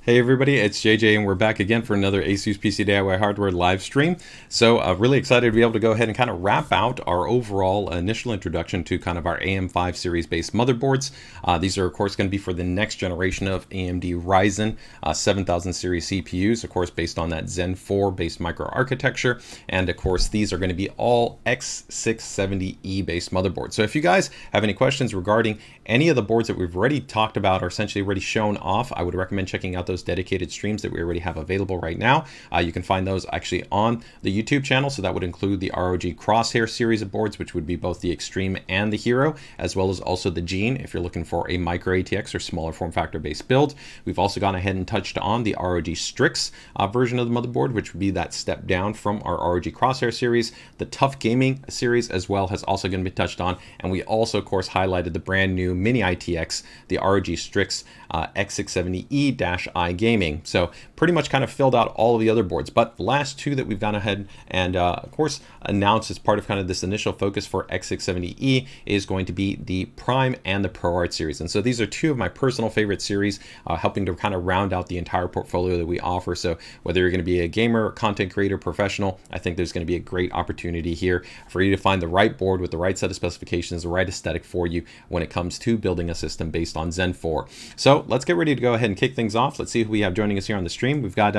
Hey everybody, it's JJ and we're back again for another ASUS PC DIY hardware live stream. So really excited to be able to go ahead and kind of wrap out our overall initial introduction to kind of our AM5 series based motherboards. These are of course going to be for the next generation of AMD Ryzen 7000 series CPUs, of course based on that Zen 4 based microarchitecture. And of course these are going to be all X670E based motherboards. So if you guys have any questions regarding any of the boards that we've already talked about or essentially already shown off, I would recommend checking out those dedicated streams that we already have available right now. You can find those actually on the YouTube channel. So that would include the ROG Crosshair series of boards, which would be both the Extreme and the Hero, as well as also the Gene if you're looking for a micro ATX or smaller form factor based build. We've also gone ahead and touched on the ROG Strix version of the motherboard, which would be that step down from our ROG Crosshair series. The Tough Gaming series as well has also going to be touched on. And we also of course highlighted the brand new mini ITX, the ROG Strix X670E-I Gaming. So pretty much kind of filled out all of the other boards, but the last two that we've gone ahead and of course announced as part of kind of this initial focus for X670E is going to be the Prime and the ProArt series. And so these are two of my personal favorite series, helping to kind of round out the entire portfolio that we offer. So whether you're going to be a gamer, content creator, professional, I think there's going to be a great opportunity here for you to find the right board with the right set of specifications, the right aesthetic for you when it comes to building a system based on Zen 4. So let's get ready to go ahead and kick things off. Let's see who we have joining us here on the stream. We've got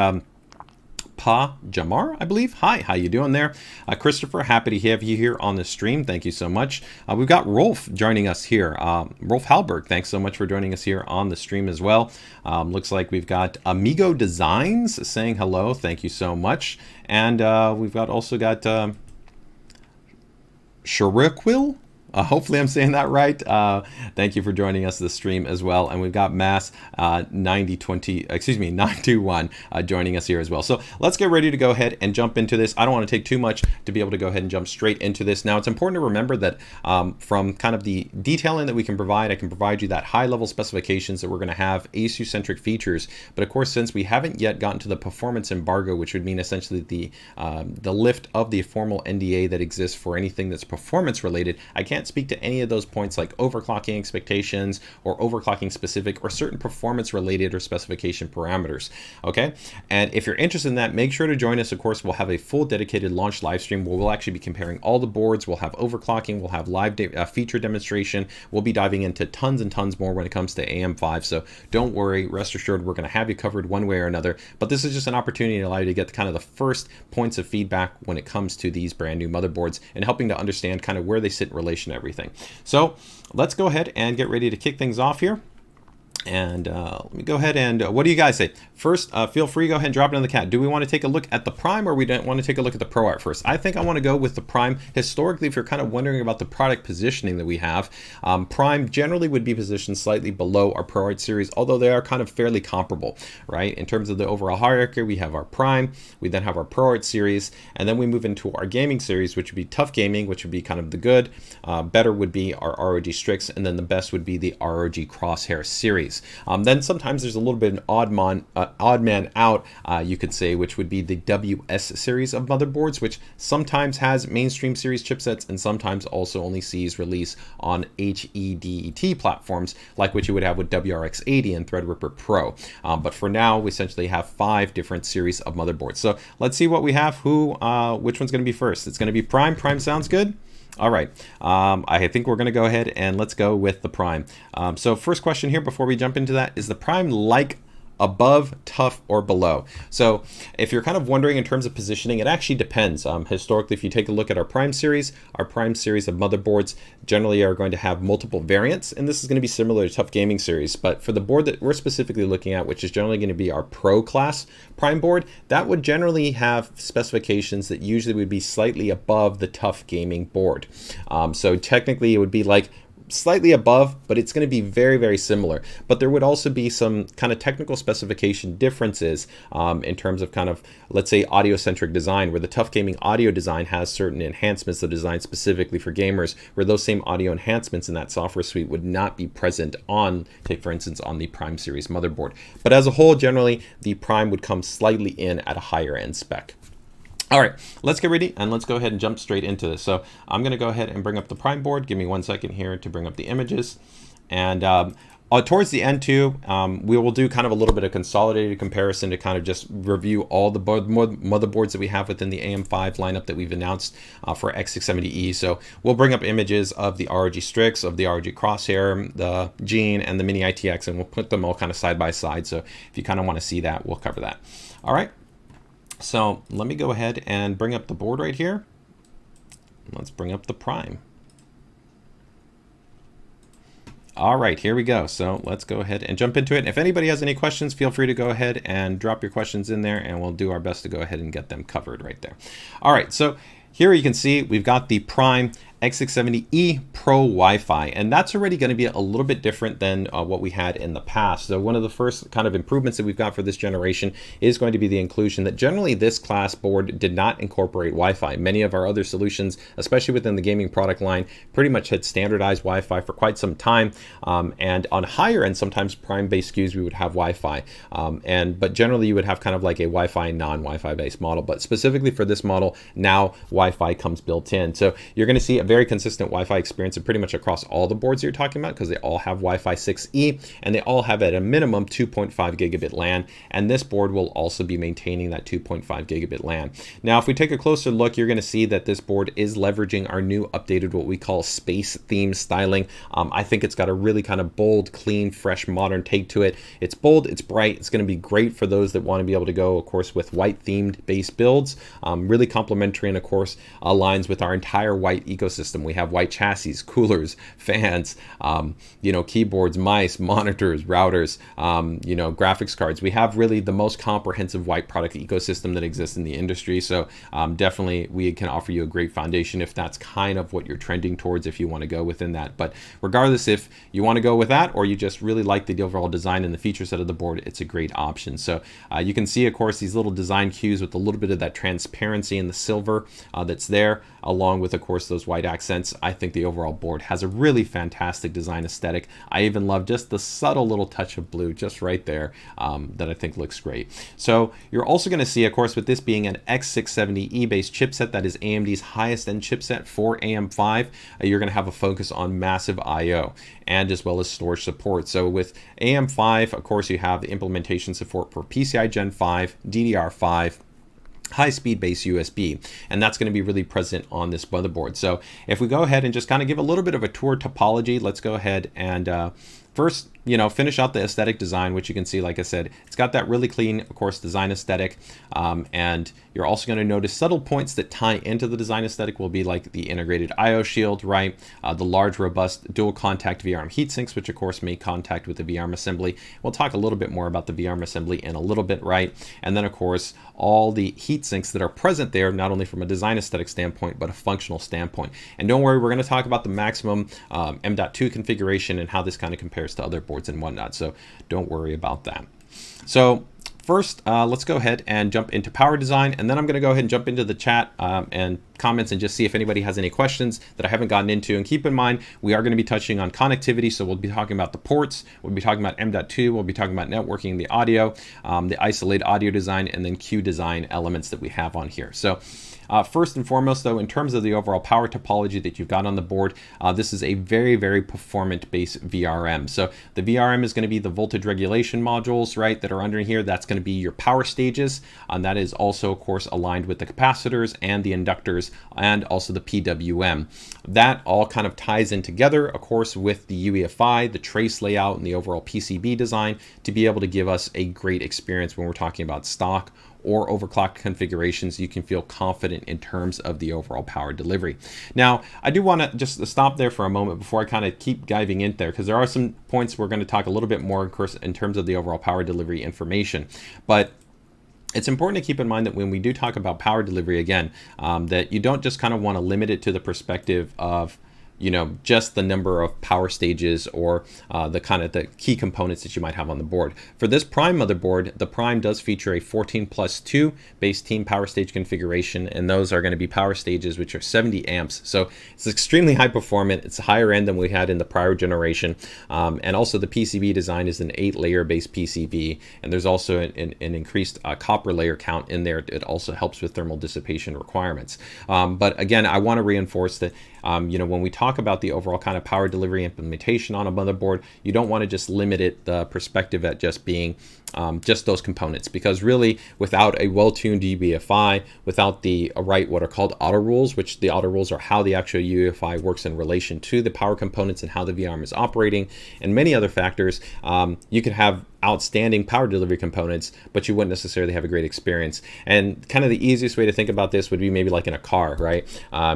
Pa Jamar, I believe. Hi, how you doing there? Christopher, happy to have you here on the stream. Thank you so much. We've got Rolf joining us here. Rolf Halberg, thanks so much for joining us here on the stream as well. Looks like we've got Amigo Designs saying hello. Thank you so much. And we've also got Shuriquil. Hopefully I'm saying that right. Thank you for joining us this stream as well. And we've got Mass 921 joining us here as well. So let's get ready to go ahead and jump into this. I don't want to take too much to be able to go ahead and jump straight into this. Now it's important to remember that from kind of the detailing that we can provide, I can provide you that high level specifications that we're going to have ASUS centric features. But of course, since we haven't yet gotten to the performance embargo, which would mean essentially the lift of the formal NDA that exists for anything that's performance related, I can't speak to any of those points like overclocking expectations or overclocking specific or certain performance related or specification parameters. Okay, and if you're interested in that, make sure to join us. Of course, we'll have a full dedicated launch live stream where we'll actually be comparing all the boards. We'll have overclocking, we'll have live feature demonstration. We'll be diving into tons and tons more when it comes to AM5. So don't worry, rest assured, we're going to have you covered one way or another. But this is just an opportunity to allow you to get kind of the first points of feedback when it comes to these brand new motherboards and helping to understand kind of where they sit in relation to everything. So let's go ahead and get ready to kick things off here. And let me go ahead and what do you guys say? First, feel free to go ahead and drop it in the chat. Do we want to take a look at the Prime or we don't want to take a look at the ProArt first? I think I want to go with the Prime. Historically, if you're kind of wondering about the product positioning that we have, Prime generally would be positioned slightly below our ProArt series, although they are kind of fairly comparable, right? In terms of the overall hierarchy, we have our Prime, we then have our ProArt series, and then we move into our gaming series, which would be Tough Gaming, which would be kind of the good. Better would be our ROG Strix, and then the best would be the ROG Crosshair series. Then sometimes there's a little bit of an odd man out, you could say, which would be the WS series of motherboards, which sometimes has mainstream series chipsets and sometimes also only sees release on HEDT platforms, like what you would have with WRX80 and Threadripper Pro. But for now, we essentially have 5 different series of motherboards. So let's see what we have. Which one's going to be first? It's going to be Prime. Prime sounds good. All right, I think we're going to go ahead and let's go with the Prime. So first question here before we jump into that, is the Prime like above, tough, or below? So if you're kind of wondering in terms of positioning, it actually depends. Historically, if you take a look at our Prime series of motherboards generally are going to have multiple variants, and this is going to be similar to Tough Gaming series. But for the board that we're specifically looking at, which is generally going to be our Pro class Prime board, that would generally have specifications that usually would be slightly above the Tough Gaming board. So technically it would be like slightly above, but it's going to be very, very similar. But there would also be some kind of technical specification differences in terms of kind of, let's say, audio-centric design, where the Tough Gaming audio design has certain enhancements that are designed specifically for gamers, where those same audio enhancements in that software suite would not be present on, take for instance, on the Prime series motherboard. But as a whole, generally, the Prime would come slightly in at a higher end spec. All right, let's get ready and let's go ahead and jump straight into this. So I'm going to go ahead and bring up the Prime board. Give me 1 second here to bring up the images. And Towards the end too, we will do kind of a little bit of consolidated comparison to kind of just review all the motherboards that we have within the AM5 lineup that we've announced for X670E. So we'll bring up images of the ROG Strix, of the ROG Crosshair, the Gene, and the Mini ITX, and we'll put them all kind of side by side. So if you kind of want to see that, we'll cover that. All right. So let me go ahead and bring up the board right here. Let's bring up the Prime. All right, here we go. So let's go ahead and jump into it. If anybody has any questions, feel free to go ahead and drop your questions in there, and we'll do our best to go ahead and get them covered right there. All right, so here you can see we've got the Prime X670E-Pro Wi-Fi, and that's already going to be a little bit different than what we had in the past. So one of the first kind of improvements that we've got for this generation is going to be the inclusion that generally this class board did not incorporate Wi-Fi. Many of our other solutions, especially within the gaming product line, pretty much had standardized Wi-Fi for quite some time, and on higher end, sometimes Prime-based SKUs, we would have Wi-Fi, but generally you would have kind of like a Wi-Fi, non-Wi-Fi based model. But specifically for this model, now Wi-Fi comes built in. So you're going to see a very consistent Wi-Fi experience and pretty much across all the boards you're talking about, because they all have Wi-Fi 6E and they all have at a minimum 2.5 gigabit LAN, and this board will also be maintaining that 2.5 gigabit LAN. Now if we take a closer look, you're going to see that this board is leveraging our new updated what we call space theme styling. I think it's got a really kind of bold, clean, fresh, modern take to it. It's bold, it's bright, it's going to be great for those that want to be able to go, of course, with white themed base builds, really complementary, and of course aligns with our entire white ecosystem. We have white chassis, coolers, fans, keyboards, mice, monitors, routers, graphics cards. We have really the most comprehensive white product ecosystem that exists in the industry. So definitely we can offer you a great foundation if that's kind of what you're trending towards, if you want to go within that. But regardless, if you want to go with that or you just really like the overall design and the feature set of the board, it's a great option. So you can see, of course, these little design cues with a little bit of that transparency and the silver that's there, along with, of course, those white accents. I think the overall board has a really fantastic design aesthetic. I even love just the subtle little touch of blue just right there that I think looks great. So you're also going to see, of course, with this being an X670E based chipset, that is AMD's highest end chipset for AM5, you're going to have a focus on massive IO and as well as storage support. So with AM5, of course, you have the implementation support for PCI Gen 5, DDR5, high-speed base USB, and that's going to be really present on this motherboard. So if we go ahead and just kind of give a little bit of a tour topology, let's go ahead and first, finish out the aesthetic design, which you can see, like I said, it's got that really clean, of course, design aesthetic. And you're also going to notice subtle points that tie into the design aesthetic will be like the integrated IO shield, right? The large, robust dual contact VRM heatsinks, which of course make contact with the VRM assembly. We'll talk a little bit more about the VRM assembly in a little bit, right? And then of course, all the heatsinks that are present there, not only from a design aesthetic standpoint, but a functional standpoint. And don't worry, we're going to talk about the maximum M.2 configuration and how this kind of compares to other boards and whatnot. So don't worry about that. So first, let's go ahead and jump into power design, and then I'm going to go ahead and jump into the chat and comments and just see if anybody has any questions that I haven't gotten into. And keep in mind, we are going to be touching on connectivity, so we'll be talking about the ports, we'll be talking about M.2, we'll be talking about networking, the audio, the isolated audio design, and then Q design elements that we have on here. So first and foremost, though, in terms of the overall power topology that you've got on the board, this is a very, very performant-based VRM. So the VRM is going to be the voltage regulation modules, right, that are under here. That's going to be your power stages, and that is also, of course, aligned with the capacitors and the inductors, and also the PWM. That all kind of ties in together, of course, with the UEFI, the trace layout, and the overall PCB design to be able to give us a great experience when we're talking about stock or overclocked configurations. You can feel confident in terms of the overall power delivery. Now, I do want to just stop there for a moment before I kind of keep diving in there, because there are some points we're going to talk a little bit more, of course, in terms of the overall power delivery information. But it's important to keep in mind that when we do talk about power delivery, again, that you don't just kind of want to limit it to the perspective of just the number of power stages or the key components that you might have on the board. For this Prime motherboard, the Prime does feature a 14+2 base team power stage configuration, and those are going to be power stages which are 70 amps. So it's extremely high performant. It's higher end than we had in the prior generation. And also the PCB design is an 8-layer base PCB, and there's also an increased copper layer count in there. It also helps with thermal dissipation requirements. But again, I want to reinforce that when we talk talk about the overall kind of power delivery implementation on a motherboard, you don't want to just limit it the perspective at just being just those components, because really without a well-tuned UEFI, without the what are called auto rules, which the auto rules are how the actual UEFI works in relation to the power components and how the VRM is operating, and many other factors, you could have outstanding power delivery components, but you wouldn't necessarily have a great experience. And kind of the easiest way to think about this would be maybe like in a car, right?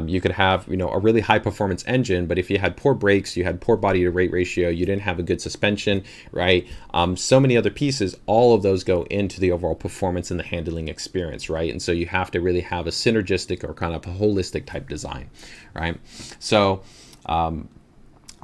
You could have, you know, a really high performance engine, but if you had poor brakes, you had poor body to rate ratio, you didn't have a good suspension, right? So many other pieces, all of those go into the overall performance and the handling experience, right? And so you have to really have a synergistic or kind of a holistic type design, right? So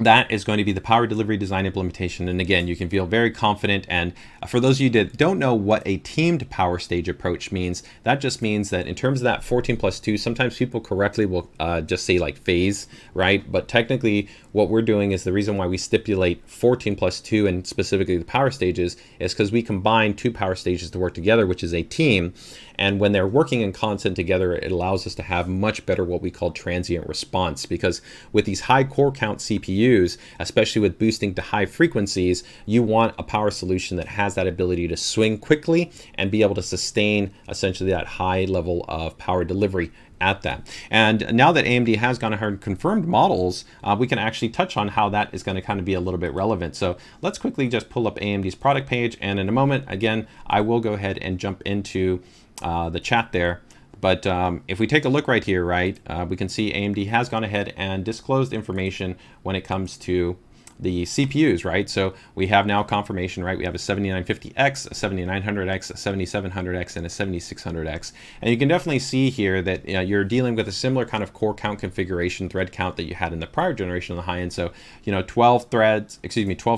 that is going to be the power delivery design implementation. And again, you can feel very confident. And for those of you that don't know what a teamed power stage approach means, that just means that in terms of that 14+2, sometimes people correctly will just say like phase, right? But technically what we're doing is the reason why we stipulate 14+2 and specifically the power stages is because we combine two power stages to work together, which is a team. And when they're working in concert together, it allows us to have much better what we call transient response, because with these high core count CPUs, especially with boosting to high frequencies, you want a power solution that has that ability to swing quickly and be able to sustain essentially that high level of power delivery at that. And now that AMD has gone ahead and confirmed models, we can actually touch on how that is going to kind of be a little bit relevant. So let's quickly just pull up AMD's product page, and in a moment, again, I will go ahead and jump into the chat there. But if we take a look right here, right, we can see AMD has gone ahead and disclosed information when it comes to the CPUs, right? So we have now confirmation, right? We have a 7950X, a 7900X, a 7700X, and a 7600X. And you can definitely see here that you're dealing with a similar kind of core count configuration, thread count that you had in the prior generation on the high end. So, 12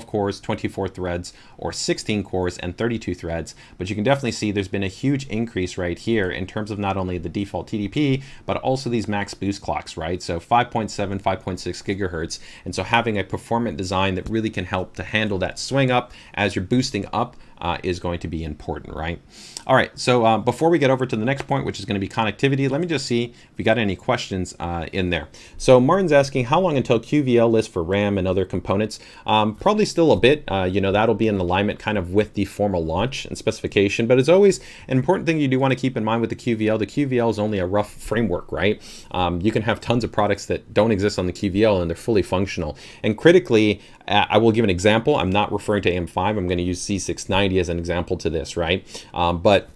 cores, 24 threads, or 16 cores and 32 threads. But you can definitely see there's been a huge increase right here in terms of not only the default TDP, but also these max boost clocks, right? So 5.7, 5.6 gigahertz. And so having a performant design that really can help to handle that swing up as you're boosting up is going to be important, right? All right, so before we get over to the next point, which is going to be connectivity, let me just see if we got any questions in there. So Martin's asking, how long until QVL lists for RAM and other components? Probably still a bit. That'll be in alignment kind of with the formal launch and specification, but it's always an important thing you do want to keep in mind with the QVL. The QVL is only a rough framework, right? You can have tons of products that don't exist on the QVL and they're fully functional. And critically, I will give an example. I'm not referring to AM5. I'm going to use C690 as an example to this, right? But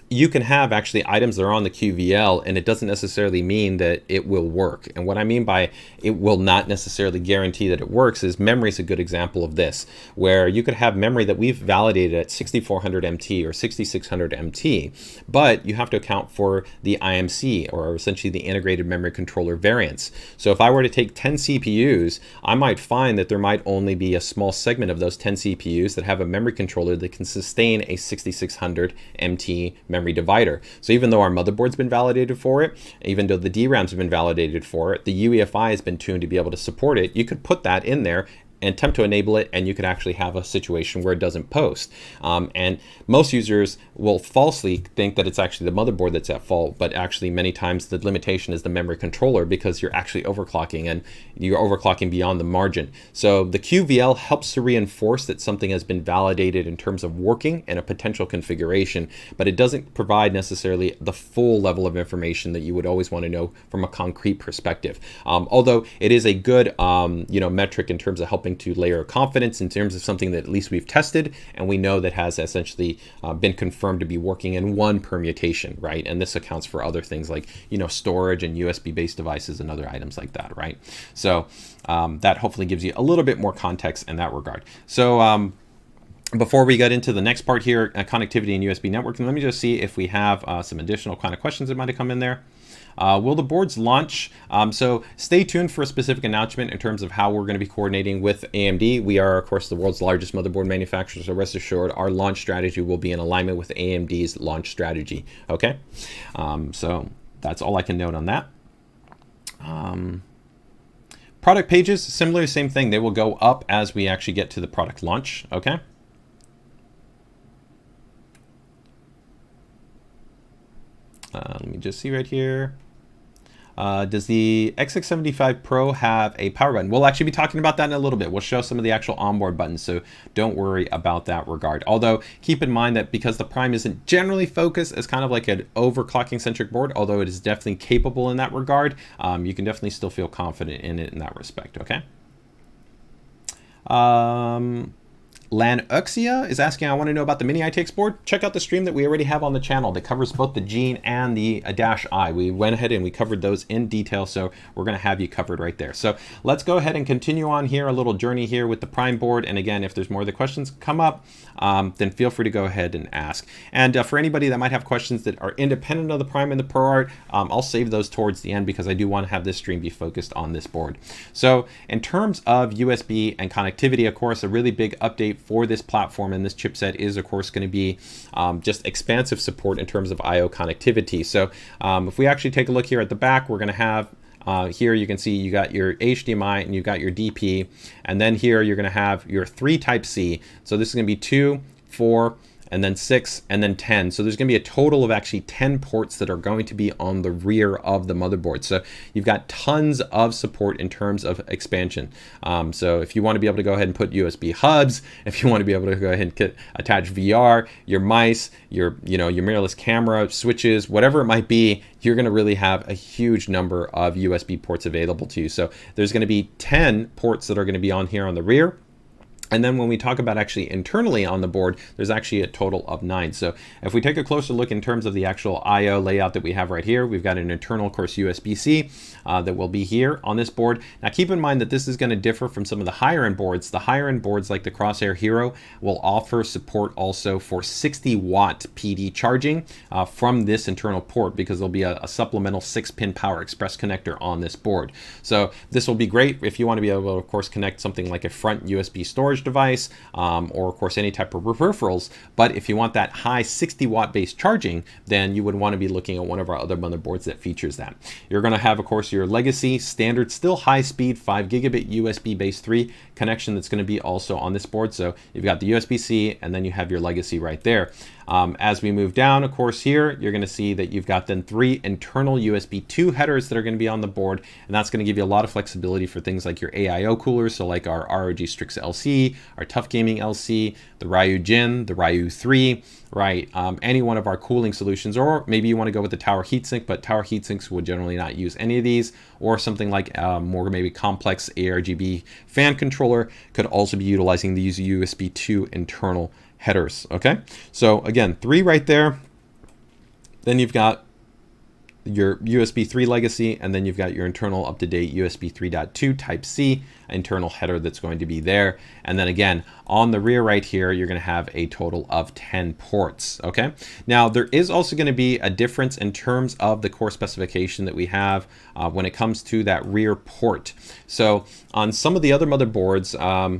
you can have actually items that are on the QVL and it doesn't necessarily mean that it will work. And what I mean by it will not necessarily guarantee that it works is memory is a good example of this, where you could have memory that we've validated at 6400 MT or 6600 MT, but you have to account for the IMC, or essentially the integrated memory controller variants. So if I were to take 10 CPUs, I might find that there might only be a small segment of those 10 CPUs that have a memory controller that can sustain a 6600 MT memory divider. So even though our motherboard's been validated for it, even though the DRAMs have been validated for it, the UEFI has been tuned to be able to support it, you could put that in there and attempt to enable it, and you could actually have a situation where it doesn't post. And most users will falsely think that it's actually the motherboard that's at fault, but actually many times the limitation is the memory controller, because you're actually overclocking, and you're overclocking beyond the margin. So the QVL helps to reinforce that something has been validated in terms of working and a potential configuration, but it doesn't provide necessarily the full level of information that you would always want to know from a concrete perspective. Although it is a good metric in terms of helping to layer confidence in terms of something that at least we've tested and we know that has essentially been confirmed to be working in one permutation, right? And this accounts for other things like storage and USB-based devices and other items like that, right? So that hopefully gives you a little bit more context in that regard. So before we get into the next part here, connectivity and USB networking, let me just see if we have some additional kind of questions that might have come in there. Will the boards launch? So stay tuned for a specific announcement in terms of how we're going to be coordinating with AMD. We are, of course, the world's largest motherboard manufacturer, so rest assured our launch strategy will be in alignment with AMD's launch strategy. Okay, so that's all I can note on that. Product pages, similar, same thing. They will go up as we actually get to the product launch. Okay. Let me just see right here. Does the X670 Pro have a power button? We'll actually be talking about that in a little bit. We'll show some of the actual onboard buttons, so don't worry about that regard. Although keep in mind that because the Prime isn't generally focused as kind of like an overclocking centric board, although it is definitely capable in that regard, you can definitely still feel confident in it in that respect, okay? Lanuxia is asking, I want to know about the mini ITX board. Check out the stream that we already have on the channel that covers both the Gene and the Dash I. We went ahead and we covered those in detail, so we're going to have you covered right there. So let's go ahead and continue on here, a little journey here with the Prime board. And again, if there's more of the questions come up, then feel free to go ahead and ask. And for anybody that might have questions that are independent of the Prime and the ProArt, I'll save those towards the end because I do want to have this stream be focused on this board. So in terms of USB and connectivity, of course, a really big update for this platform and this chipset is, of course, going to be just expansive support in terms of I/O connectivity. So if we actually take a look here at the back, we're going to have here you can see you got your HDMI and you got your DP, and then here you're going to have your 3 Type-C. So this is going to be 2, 4, and then 6, and then 10. So there's going to be a total of actually 10 ports that are going to be on the rear of the motherboard. So you've got tons of support in terms of expansion. So if you want to be able to go ahead and put USB hubs, if you want to be able to go ahead and attach VR, your mice, your mirrorless camera, switches, whatever it might be, you're going to really have a huge number of USB ports available to you. So there's going to be 10 ports that are going to be on here on the rear. And then when we talk about actually internally on the board, there's actually a total of 9. So if we take a closer look in terms of the actual I/O layout that we have right here, we've got an internal, of course, USB-C that will be here on this board. Now keep in mind that this is going to differ from some of the higher end boards. The higher end boards like the Crosshair Hero will offer support also for 60-watt PD charging from this internal port, because there'll be a supplemental 6-pin power express connector on this board. So this will be great if you want to be able to, of course, connect something like a front USB storage device or of course any type of peripherals. But if you want that high 60-watt based charging, then you would want to be looking at one of our other motherboards that features that. You're going to have, of course, your legacy standard, still high speed 5 gigabit USB base 3 connection that's going to be also on this board. So you've got the USB-C and then you have your legacy right there. As we move down, of course, here, you're going to see that you've got then 3 internal USB 2 headers that are going to be on the board, and that's going to give you a lot of flexibility for things like your AIO coolers, so like our ROG Strix LC, our Tough Gaming LC, the Ryu Jin, the Ryu 3, right? Any one of our cooling solutions, or maybe you want to go with the Tower Heatsink, but Tower Heatsinks would generally not use any of these, or something like more maybe complex ARGB fan controller could also be utilizing these USB 2 internal headers. Okay, so again, 3 right there. Then you've got your USB 3 legacy, and then you've got your internal up-to-date USB 3.2 Type-C internal header that's going to be there. And then again, on the rear right here, you're going to have a total of 10 ports. Okay, now there is also going to be a difference in terms of the core specification that we have when it comes to that rear port. So on some of the other motherboards,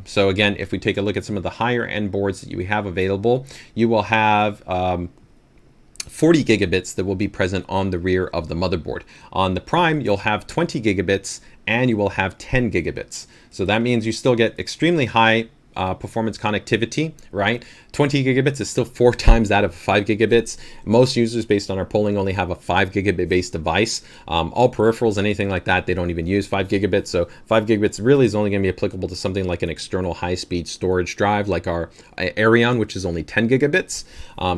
so again, if we take a look at some of the higher end boards that you have available, you will have 40 gigabits that will be present on the rear of the motherboard. On the Prime, you'll have 20 gigabits and you will have 10 gigabits. So that means you still get extremely high performance connectivity, right? 20 gigabits is still 4 times that of 5 gigabits. Most users, based on our polling, only have a 5 gigabit based device. All peripherals, anything like that, they don't even use 5 gigabits. So 5 gigabits really is only going to be applicable to something like an external high-speed storage drive, like our Aerion, which is only 10 gigabits.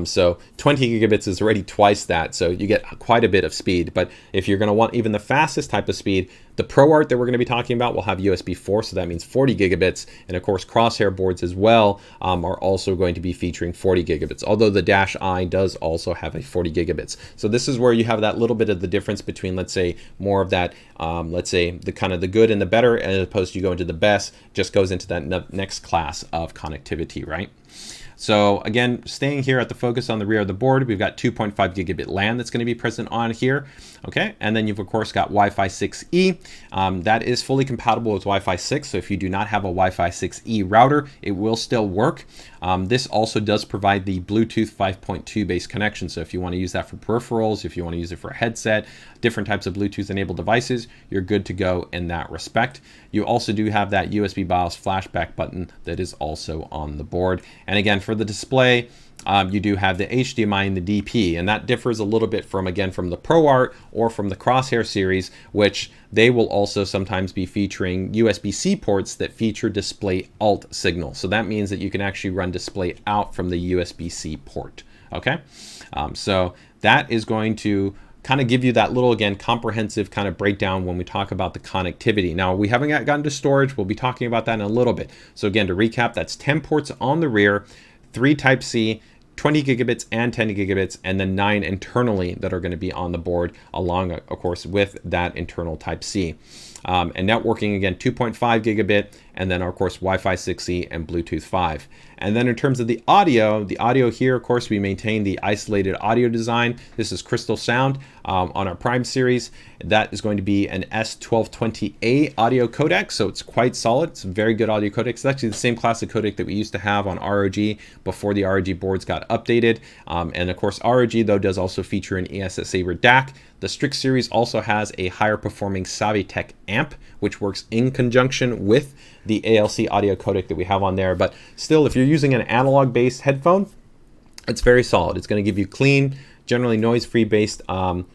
So 20 gigabits is already twice that. So you get quite a bit of speed. But if you're going to want even the fastest type of speed, the ProArt that we're going to be talking about will have USB 4, so that means 40 gigabits. And of course, Crosshair boards as well are also going to be featuring 40 gigabits, although the Dash I does also have a 40 gigabits. So this is where you have that little bit of the difference between, let's say, more of that, let's say, the kind of the good and the better, as opposed to you go into the best, just goes into that next class of connectivity, right? So again, staying here at the focus on the rear of the board, we've got 2.5 gigabit LAN that's going to be present on here. Okay, and then you've of course got Wi-Fi 6E. That is fully compatible with Wi-Fi 6. So if you do not have a Wi-Fi 6E router, it will still work. This also does provide the Bluetooth 5.2 based connection. So if you want to use that for peripherals, if you want to use it for a headset, different types of Bluetooth enabled devices, you're good to go in that respect. You also do have that USB BIOS flashback button that is also on the board. And again, for the display, you do have the HDMI and the DP, and that differs a little bit from, again, from the ProArt or from the Crosshair series, which they will also sometimes be featuring USB-C ports that feature display alt signal. So that means that you can actually run display out from the USB-C port. Okay, so that is going to kind of give you that little, again, comprehensive kind of breakdown when we talk about the connectivity. Now, we haven't gotten to storage. We'll be talking about that in a little bit. So again, to recap, that's 10 ports on the rear, 3 Type-C, 20 gigabits and 10 gigabits, and then 9 internally that are going to be on the board, along, of course, with that internal Type-C. And networking, again, 2.5 gigabit, and then, of course, Wi-Fi 6E and Bluetooth 5. And then in terms of the audio here, of course, we maintain the isolated audio design. This is Crystal Sound on our Prime series. That is going to be an S1220A audio codec, so it's quite solid. It's a very good audio codec. It's actually the same classic codec that we used to have on ROG before the ROG boards got updated. And of course, ROG, though, does also feature an ESSA DAC. The Strix series also has a higher performing Savitech amp, which works in conjunction with the ALC audio codec that we have on there. But still, if you're using an analog based headphone, it's very solid. It's going to give you clean, generally noise-free based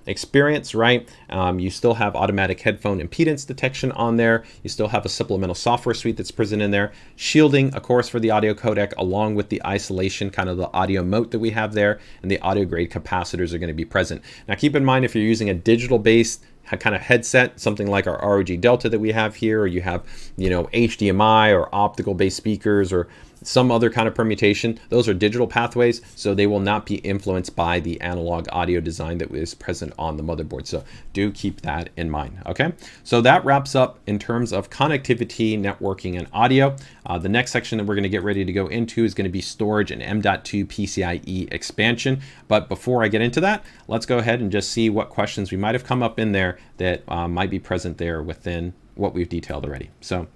experience, right? You still have automatic headphone impedance detection on there. You still have a supplemental software suite that's present in there. Shielding, of course, for the audio codec, along with the isolation, kind of the audio moat that we have there, and the audio grade capacitors are going to be present. Now, keep in mind, if you're using a digital-based kind of headset, something like our ROG Delta that we have here, or you have, you know, HDMI or optical-based speakers, or some other kind of permutation, those are digital pathways, so they will not be influenced by the analog audio design that is present on the motherboard. So do keep that in mind, okay? So that wraps up in terms of connectivity, networking, and audio. The next section that we're going to get ready to go into is going to be storage and M.2 PCIe expansion. But before I get into that, let's go ahead and just see what questions we might have come up in there that might be present there within what we've detailed already. So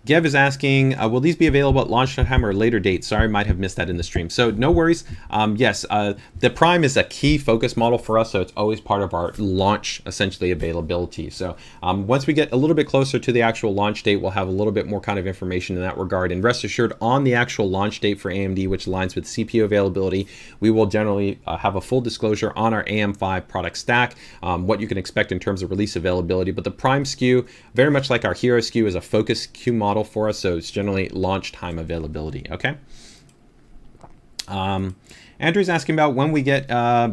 Gev is asking, will these be available at launch time or later date? Sorry, might have missed that in the stream. So no worries. Yes, the Prime is a key focus model for us, so it's always part of our launch, essentially, availability. So once we get a little bit closer to the actual launch date, we'll have a little bit more kind of information in that regard. And rest assured, on the actual launch date for AMD, which aligns with CPU availability, we will generally have a full disclosure on our AM5 product stack, what you can expect in terms of release availability. But the Prime SKU, very much like our Hero SKU, is a focus SKU model for us, so it's generally launch time availability. Okay. Andrew's asking about when we get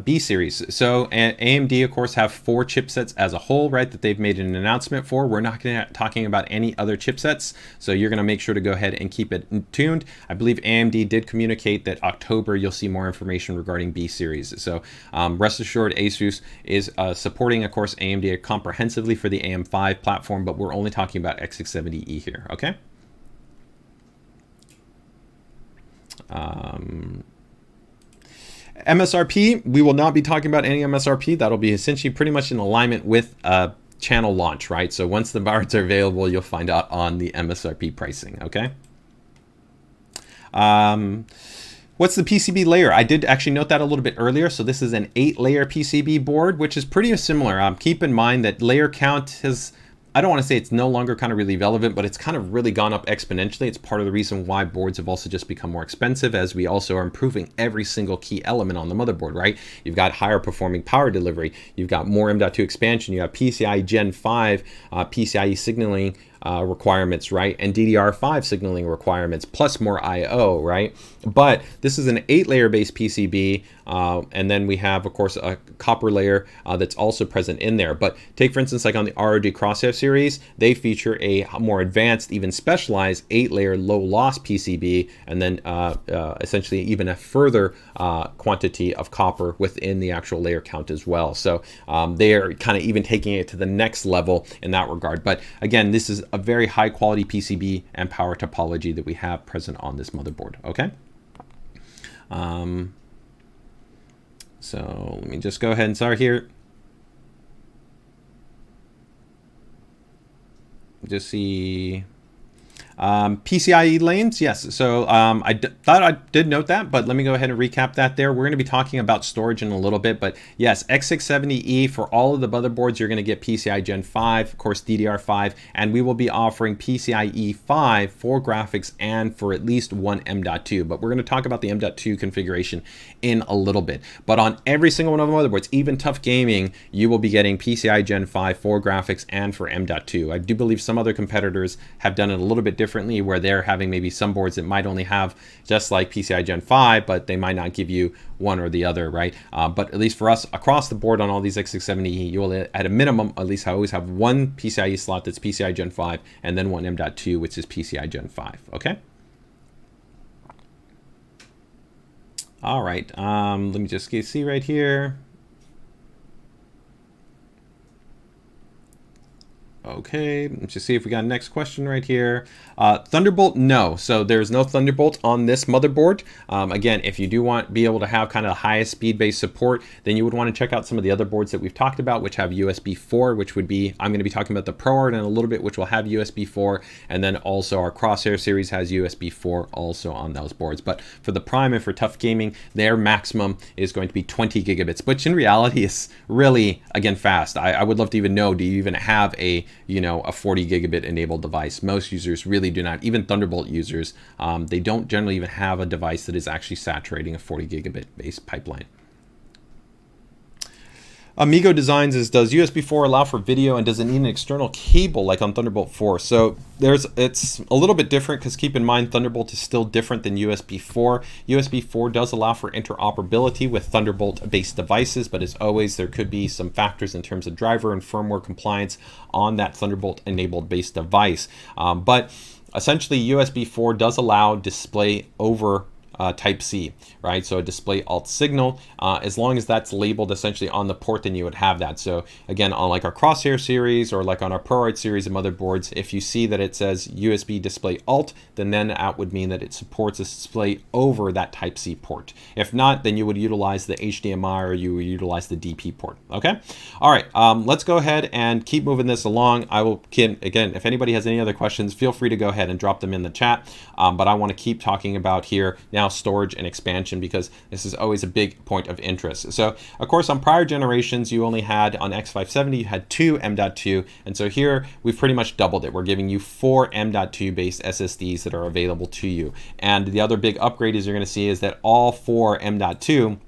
B series. So AMD, of course, have 4 chipsets as a whole, right, that they've made an announcement for. We're not talking about any other chipsets, so you're going to make sure to go ahead and keep it tuned. I believe AMD did communicate that October you'll see more information regarding B series. So rest assured, ASUS is supporting, of course, AMD comprehensively for the AM5 platform, but we're only talking about X670E here. Okay. MSRP, we will not be talking about any MSRP. That'll be essentially pretty much in alignment with channel launch, right? So once the boards are available, you'll find out on the MSRP pricing, okay? What's the PCB layer? I did actually note that a little bit earlier. So this is an 8-layer PCB board, which is pretty similar. Keep in mind that layer count has, I don't want to say it's no longer kind of really relevant, but it's kind of really gone up exponentially. It's part of the reason why boards have also just become more expensive, as we also are improving every single key element on the motherboard, right? You've got higher performing power delivery. You've got more M.2 expansion. You have PCIe Gen 5, PCIe signaling requirements, right? And DDR5 signaling requirements, plus more I/O, right? But this is an 8-layer based PCB, and then we have, of course, a copper layer that's also present in there. But take, for instance, like on the ROG Crosshair series, they feature a more advanced, even specialized 8-layer low loss PCB, and then essentially even a further quantity of copper within the actual layer count as well. So they are kind of even taking it to the next level in that regard. But again, this is a very high quality PCB and power topology that we have present on this motherboard, okay? So let me just go ahead and start here. Just see. PCIe lanes, yes. So thought I did note that, but let me go ahead and recap that there. We're going to be talking about storage in a little bit, but yes, X670E for all of the motherboards, you're going to get PCI Gen 5, of course DDR5, and we will be offering PCIe 5 for graphics and for at least one M.2. But we're going to talk about the M.2 configuration in a little bit. But on every single one of the motherboards, even Tough Gaming, you will be getting PCI Gen 5 for graphics and for M.2. I do believe some other competitors have done it a little bit differently, where they're having maybe some boards that might only have just like PCI Gen 5, but they might not give you one or the other, right? But at least for us, across the board on all these X670E, you will at a minimum, at least I always have one PCIe slot that's PCI Gen 5, and then one M.2, which is PCI Gen 5, okay? All right, let me just see right here. Okay, let's just see if we got a next question right here. Thunderbolt, no. So there's no Thunderbolt on this motherboard. Again, if you do want be able to have kind of the highest speed-based support, then you would want to check out some of the other boards that we've talked about, which have USB 4, which would be, I'm going to be talking about the ProArt in a little bit, which will have USB 4, and then also our Crosshair series has USB 4 also on those boards. But for the Prime and for Tough Gaming, their maximum is going to be 20 gigabits, which in reality is really, again, fast. I would love to even know, do you even have a 40 gigabit enabled device? Most users really do not. Even Thunderbolt users, they don't generally even have a device that is actually saturating a 40 gigabit base pipeline. Amigo Designs is, does USB 4 allow for video, and does it need an external cable like on Thunderbolt 4? So it's a little bit different, because keep in mind Thunderbolt is still different than USB 4. USB 4 does allow for interoperability with Thunderbolt based devices, but as always there could be some factors in terms of driver and firmware compliance on that Thunderbolt enabled based device. But essentially USB 4 does allow display over Type-C, right? So a display alt signal, as long as that's labeled essentially on the port, then you would have that. So again, on like our Crosshair series or like on our ProArt series of motherboards, if you see that it says USB display alt, then that would mean that it supports a display over that Type-C port. If not, then you would utilize the HDMI or you would utilize the DP port, okay? All right, let's go ahead and keep moving this along. I will, again, if anybody has any other questions, feel free to go ahead and drop them in the chat, but I want to keep talking about here now storage and expansion, because this is always a big point of interest. So of course on prior generations you only had, on X570 you had 2 M.2, and so here we've pretty much doubled it. We're giving you 4 M.2 based SSDs that are available to you, and the other big upgrade is you're going to see is that all 4 M.2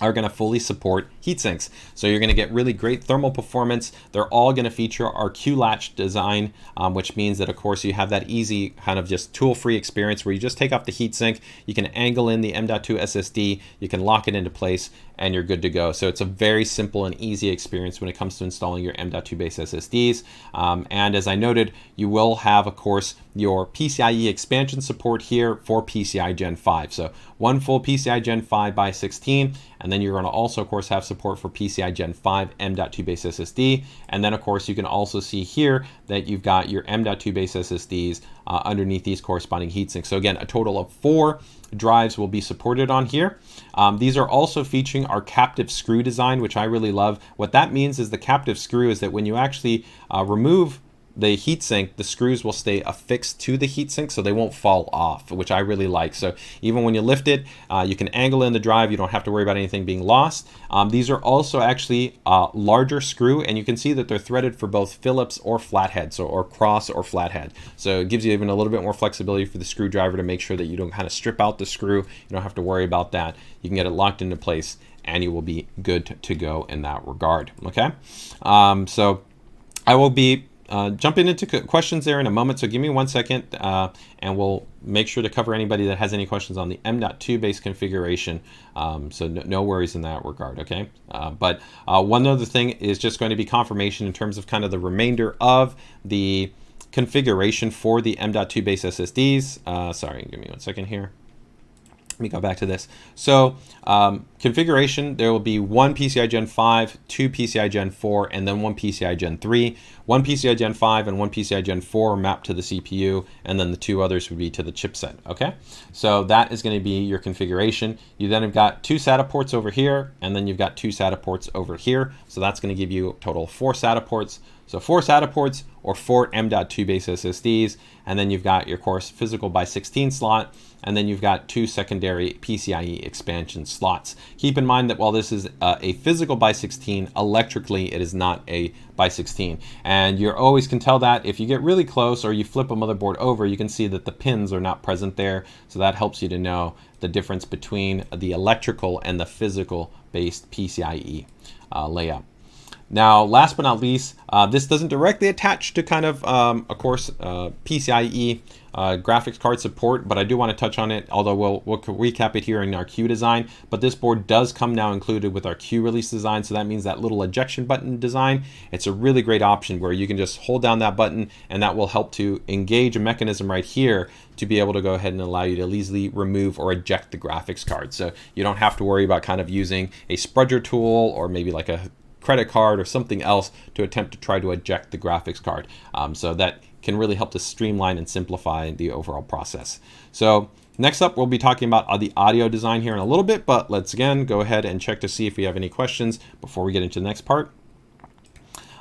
are going to fully support heat sinks. So you're going to get really great thermal performance. They're all going to feature our Q-latch design, which means that of course you have that easy kind of just tool-free experience where you just take off the heat sink, you can angle in the M.2 SSD, you can lock it into place, and you're good to go. So it's a very simple and easy experience when it comes to installing your M.2 based SSDs. And as I noted, you will have, of course, your PCIe expansion support here for PCI Gen 5. So one full PCI Gen 5 by 16, and then you're going to also, of course, have support for PCI Gen 5 M.2 based SSD. And then, of course, you can also see here that you've got your M.2 based SSDs underneath these corresponding heatsinks. So again, a total of 4 drives will be supported on here. These are also featuring our captive screw design, which I really love. What that means is the captive screw is that when you actually remove the heatsink, the screws will stay affixed to the heatsink, so they won't fall off, which I really like. So even when you lift it, you can angle in the drive. You don't have to worry about anything being lost. These are also actually larger screw, and you can see that they're threaded for both Phillips or flathead, so or cross or flathead. So it gives you even a little bit more flexibility for the screwdriver to make sure that you don't kind of strip out the screw. You don't have to worry about that. You can get it locked into place, and you will be good to go in that regard. Okay, so I will be jumping into questions there in a moment, so give me 1 second and we'll make sure to cover anybody that has any questions on the M.2 based configuration, so no worries in that regard, okay? But one other thing is just going to be confirmation in terms of kind of the remainder of the configuration for the M.2 based SSDs. Sorry, give me 1 second here. Let me go back to this. So configuration, there will be one PCI Gen 5, two PCI Gen 4, and then one PCI Gen 3. One PCI Gen 5 and one PCI Gen 4 are mapped to the CPU, and then the two others would be to the chipset, okay? So that is going to be your configuration. You then have got two SATA ports over here, and then you've got two SATA ports over here. So that's going to give you a total of 4 SATA ports. So 4 SATA ports or 4 M.2 base SSDs, and then you've got your, of course, physical by 16 slot, and then you've got 2 secondary PCIe expansion slots. Keep in mind that while this is a physical by 16, electrically it is not a by 16. And you always can tell that if you get really close or you flip a motherboard over, you can see that the pins are not present there. So that helps you to know the difference between the electrical and the physical based PCIe layout. Now, last but not least, this doesn't directly attach to kind of course, PCIe graphics card support, but I do want to touch on it, although we'll recap it here in our Q design. But this board does come now included with our Q release design, so that means that little ejection button design, it's a really great option where you can just hold down that button, and that will help to engage a mechanism right here to be able to go ahead and allow you to easily remove or eject the graphics card. So you don't have to worry about kind of using a sprudger tool or maybe like a credit card or something else to attempt to try to eject the graphics card. So that can really help to streamline and simplify the overall process. So next up, we'll be talking about the audio design here in a little bit, but let's again go ahead and check to see if we have any questions before we get into the next part.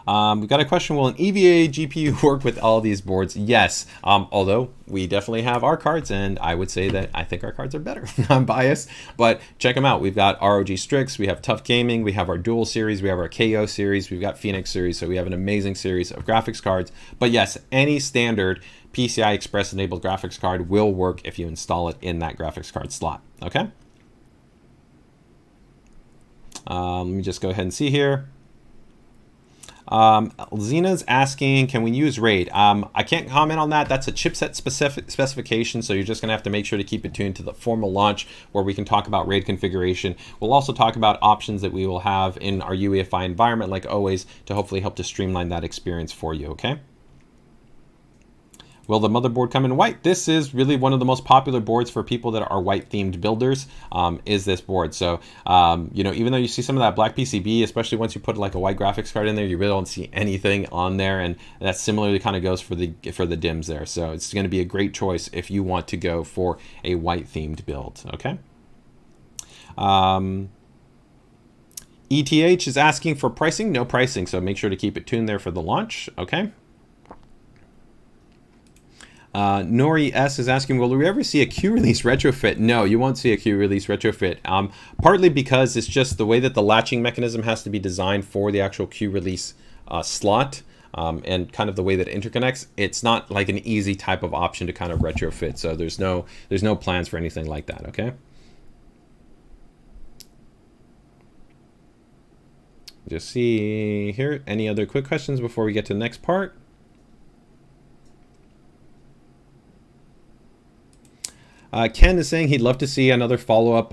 We've got a question, will an EVA GPU work with all these boards? Yes, although we definitely have our cards, and I would say that I think our cards are better. I'm biased, but check them out. We've got ROG Strix, we have Tough Gaming, we have our Dual series, we have our KO series, we've got Phoenix series, so we have an amazing series of graphics cards. But yes, any standard PCI Express enabled graphics card will work if you install it in that graphics card slot, okay? Let me just go ahead and see here. Zena's asking, can we use RAID? I can't comment on that. That's a chipset specification, so you're just going to have to make sure to keep it tuned to the formal launch where we can talk about RAID configuration. We'll also talk about options that we will have in our UEFI environment, like always, to hopefully help to streamline that experience for you, okay? Will the motherboard come in white? This is really one of the most popular boards for people that are white themed builders, is this board. So, you know, even though you see some of that black PCB, especially once you put like a white graphics card in there, you really don't see anything on there. And that similarly kind of goes for the DIMMs there. So it's going to be a great choice if you want to go for a white themed build, okay? ETH is asking for pricing, no pricing. So make sure to keep it tuned there for the launch, okay? Nori S is asking, will we ever see a Q release retrofit? No, you won't see a Q release retrofit. Partly because it's just the way that the latching mechanism has to be designed for the actual Q release slot, and kind of the way that it interconnects. It's not like an easy type of option to kind of retrofit. So there's no plans for anything like that. Okay. Just see here. Any other quick questions before we get to the next part? Ken is saying he'd love to see another follow-up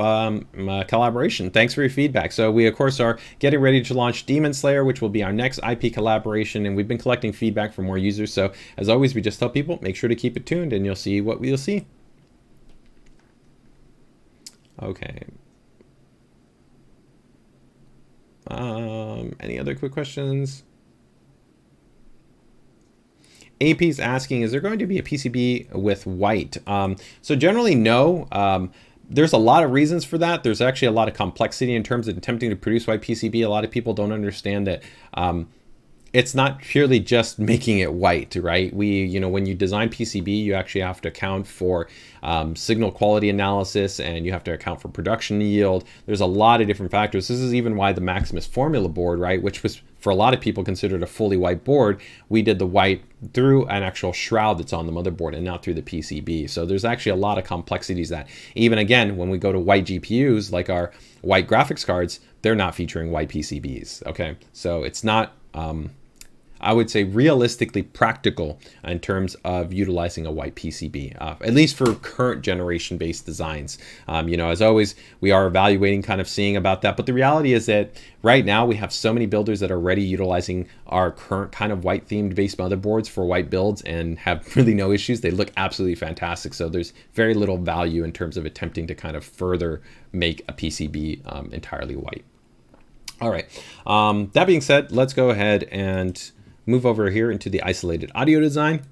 collaboration. Thanks for your feedback. So we, of course, are getting ready to launch Demon Slayer, which will be our next IP collaboration, and we've been collecting feedback from more users. So as always, we just tell people, make sure to keep it tuned, and you'll see what we'll see. Okay. Any other quick questions? AP's asking, is there going to be a PCB with white? So generally, no. There's a lot of reasons for that. There's actually a lot of complexity in terms of attempting to produce white PCB. A lot of people don't understand that it's not purely just making it white, right? When you design PCB, you actually have to account for signal quality analysis, and you have to account for production yield. There's a lot of different factors. This is even why the Maximus Formula board, right, which was for a lot of people considered a fully white board, we did the white through an actual shroud that's on the motherboard and not through the PCB. So there's actually a lot of complexities that even again, when we go to white GPUs, like our white graphics cards, they're not featuring white PCBs, okay? So it's not, I would say realistically practical in terms of utilizing a white PCB, at least for current generation based designs. You know, as always, we are evaluating, kind of seeing about that. But the reality is that right now we have so many builders that are already utilizing our current kind of white themed based motherboards for white builds and have really no issues. They look absolutely fantastic. So there's very little value in terms of attempting to kind of further make a PCB entirely white. All right. That being said, let's go ahead and move over here into the isolated audio design.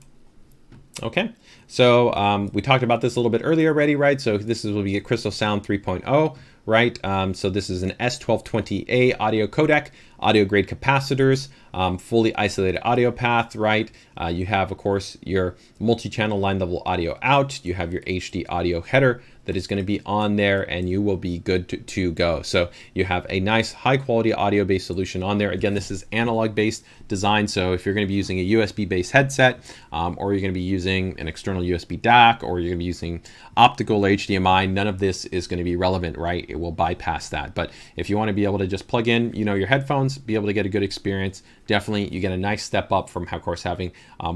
Okay, so we talked about this a little bit earlier already, right? So this is what we get Crystal Sound 3.0, right? So this is an S1220A audio codec, audio grade capacitors, fully isolated audio path, right? You have, of course, your multi-channel line level audio out. You have your HD audio header that is going to be on there, and you will be good to go. So you have a nice high quality audio based solution on there. Again, this is analog based design. So if you're going to be using a USB based headset, or you're going to be using an external USB DAC, or you're going to be using optical HDMI, none of this is going to be relevant, right? It will bypass that. But if you want to be able to just plug in, you know, your headphones, be able to get a good experience, definitely you get a nice step up from, of course, having a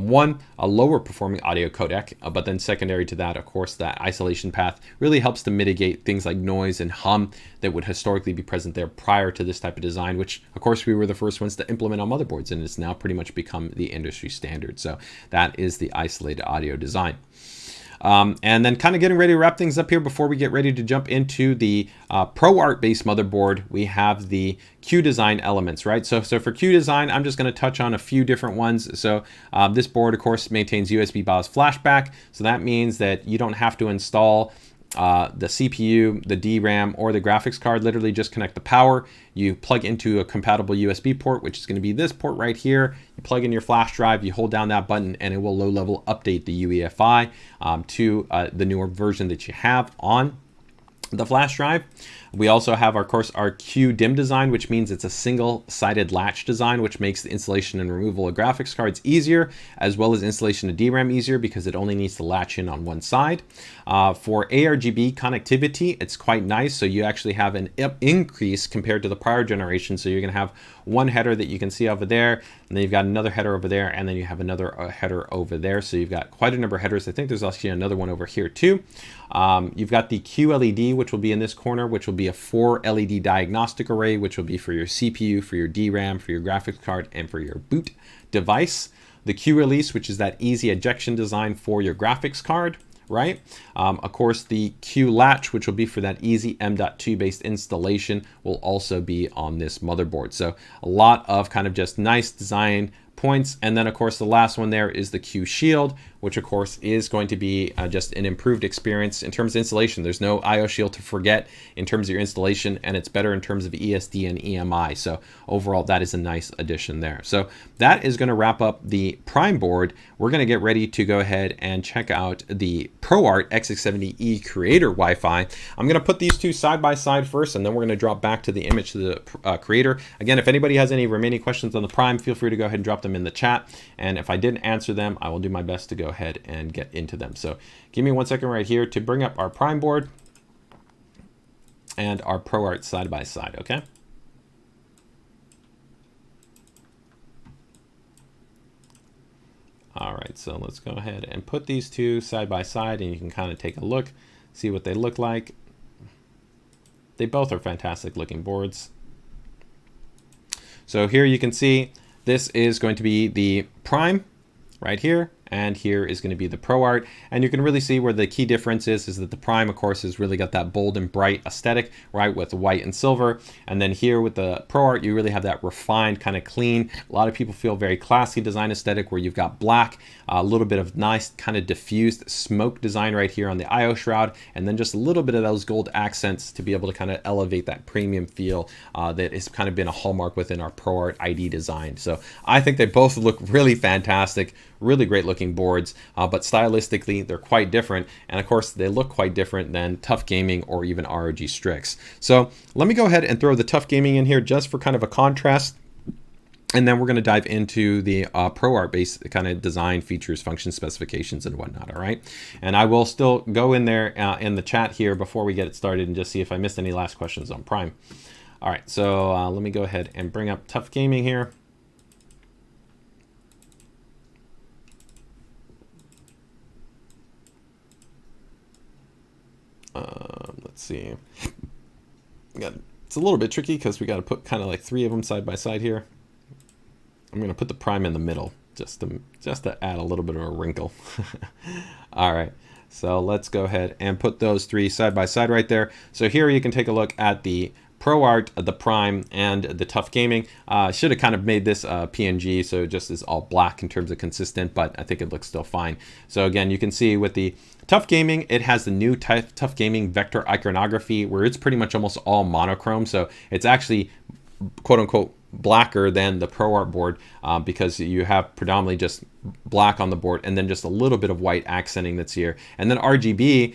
lower performing audio codec, but then secondary to that, of course, that isolation path really helps to mitigate things like noise and hum that would historically be present there prior to this type of design, which of course we were the first ones to implement on motherboards, and it's now pretty much become the industry standard. So that is the isolated audio design. And then kind of getting ready to wrap things up here before we get ready to jump into the ProArt based motherboard, we have the Q design elements, right? So for Q design, I'm just going to touch on a few different ones. So this board, of course, maintains USB BIOS flashback. So that means that you don't have to install the CPU, the DRAM, or the graphics card. Literally just connect the power. You plug into a compatible USB port, which is going to be this port right here. You plug in your flash drive, you hold down that button, and it will low level update the UEFI to the newer version that you have on the flash drive. We also have, of course, our Q DIMM design, which means it's a single-sided latch design, which makes the installation and removal of graphics cards easier, as well as installation of DRAM easier because it only needs to latch in on one side. For ARGB connectivity, it's quite nice. So you actually have an increase compared to the prior generation. So you're going to have one header that you can see over there, and then you've got another header over there, and then you have another header over there. So you've got quite a number of headers. I think there's actually another one over here too. You've got the QLED, which will be in this corner, which will be a 4 LED diagnostic array, which will be for your CPU, for your DRAM, for your graphics card, and for your boot device. The Q release, which is that easy ejection design for your graphics card, right? Of course, the Q latch, which will be for that easy M.2 based installation, will also be on this motherboard. So a lot of kind of just nice design points. And then of course the last one there is the Q shield, which of course is going to be just an improved experience in terms of installation. There's no IO shield to forget in terms of your installation, and it's better in terms of ESD and EMI. So overall, that is a nice addition there. So that is going to wrap up the Prime board. We're going to get ready to go ahead and check out the ProArt X670E-Creator Wi-Fi. I'm going to put these two side by side first, and then we're going to drop back to the image to the Creator. Again, if anybody has any remaining questions on the Prime, feel free to go ahead and drop them in the chat. And if I didn't answer them, I will do my best to go ahead and get into them. So give me 1 second right here to bring up our Prime board and our ProArt side by side, okay? All right, so let's go ahead and put these two side by side, and you can kind of take a look, see what they look like. They both are fantastic looking boards. So here you can see this is going to be the Prime right here, and here is going to be the ProArt. And you can really see where the key difference is that the Prime, of course, has really got that bold and bright aesthetic, right, with white and silver. And then here with the ProArt, you really have that refined, kind of clean. A lot of people feel very classy design aesthetic where you've got black, a little bit of nice kind of diffused smoke design right here on the IO shroud, and then just a little bit of those gold accents to be able to kind of elevate that premium feel that has kind of been a hallmark within our ProArt ID design. So I think they both look really fantastic, really great looking boards, but stylistically they're quite different, and of course they look quite different than Tough Gaming or even ROG Strix. So let me go ahead and throw the Tough Gaming in here just for kind of a contrast, and then we're going to dive into the ProArt based kind of design features, function specifications, and whatnot. All right, and I will still go in there in the chat here before we get it started and just see if I missed any last questions on Prime. All right, so let me go ahead and bring up Tough Gaming here. Let's see. It's a little bit tricky because we got to put kind of like 3 of them side by side here. I'm going to put the prime in the middle just to add a little bit of a wrinkle. All right. So let's go ahead and put those 3 side by side right there. So here you can take a look at the ProArt, the Prime, and the Tough Gaming. Should have kind of made this PNG, so it just is all black in terms of consistent, but I think it looks still fine. So again, you can see with the Tough Gaming, it has the new Tough Gaming vector iconography, where it's pretty much almost all monochrome. So it's actually, quote unquote, blacker than the ProArt board because you have predominantly just black on the board and then just a little bit of white accenting that's here. And then RGB,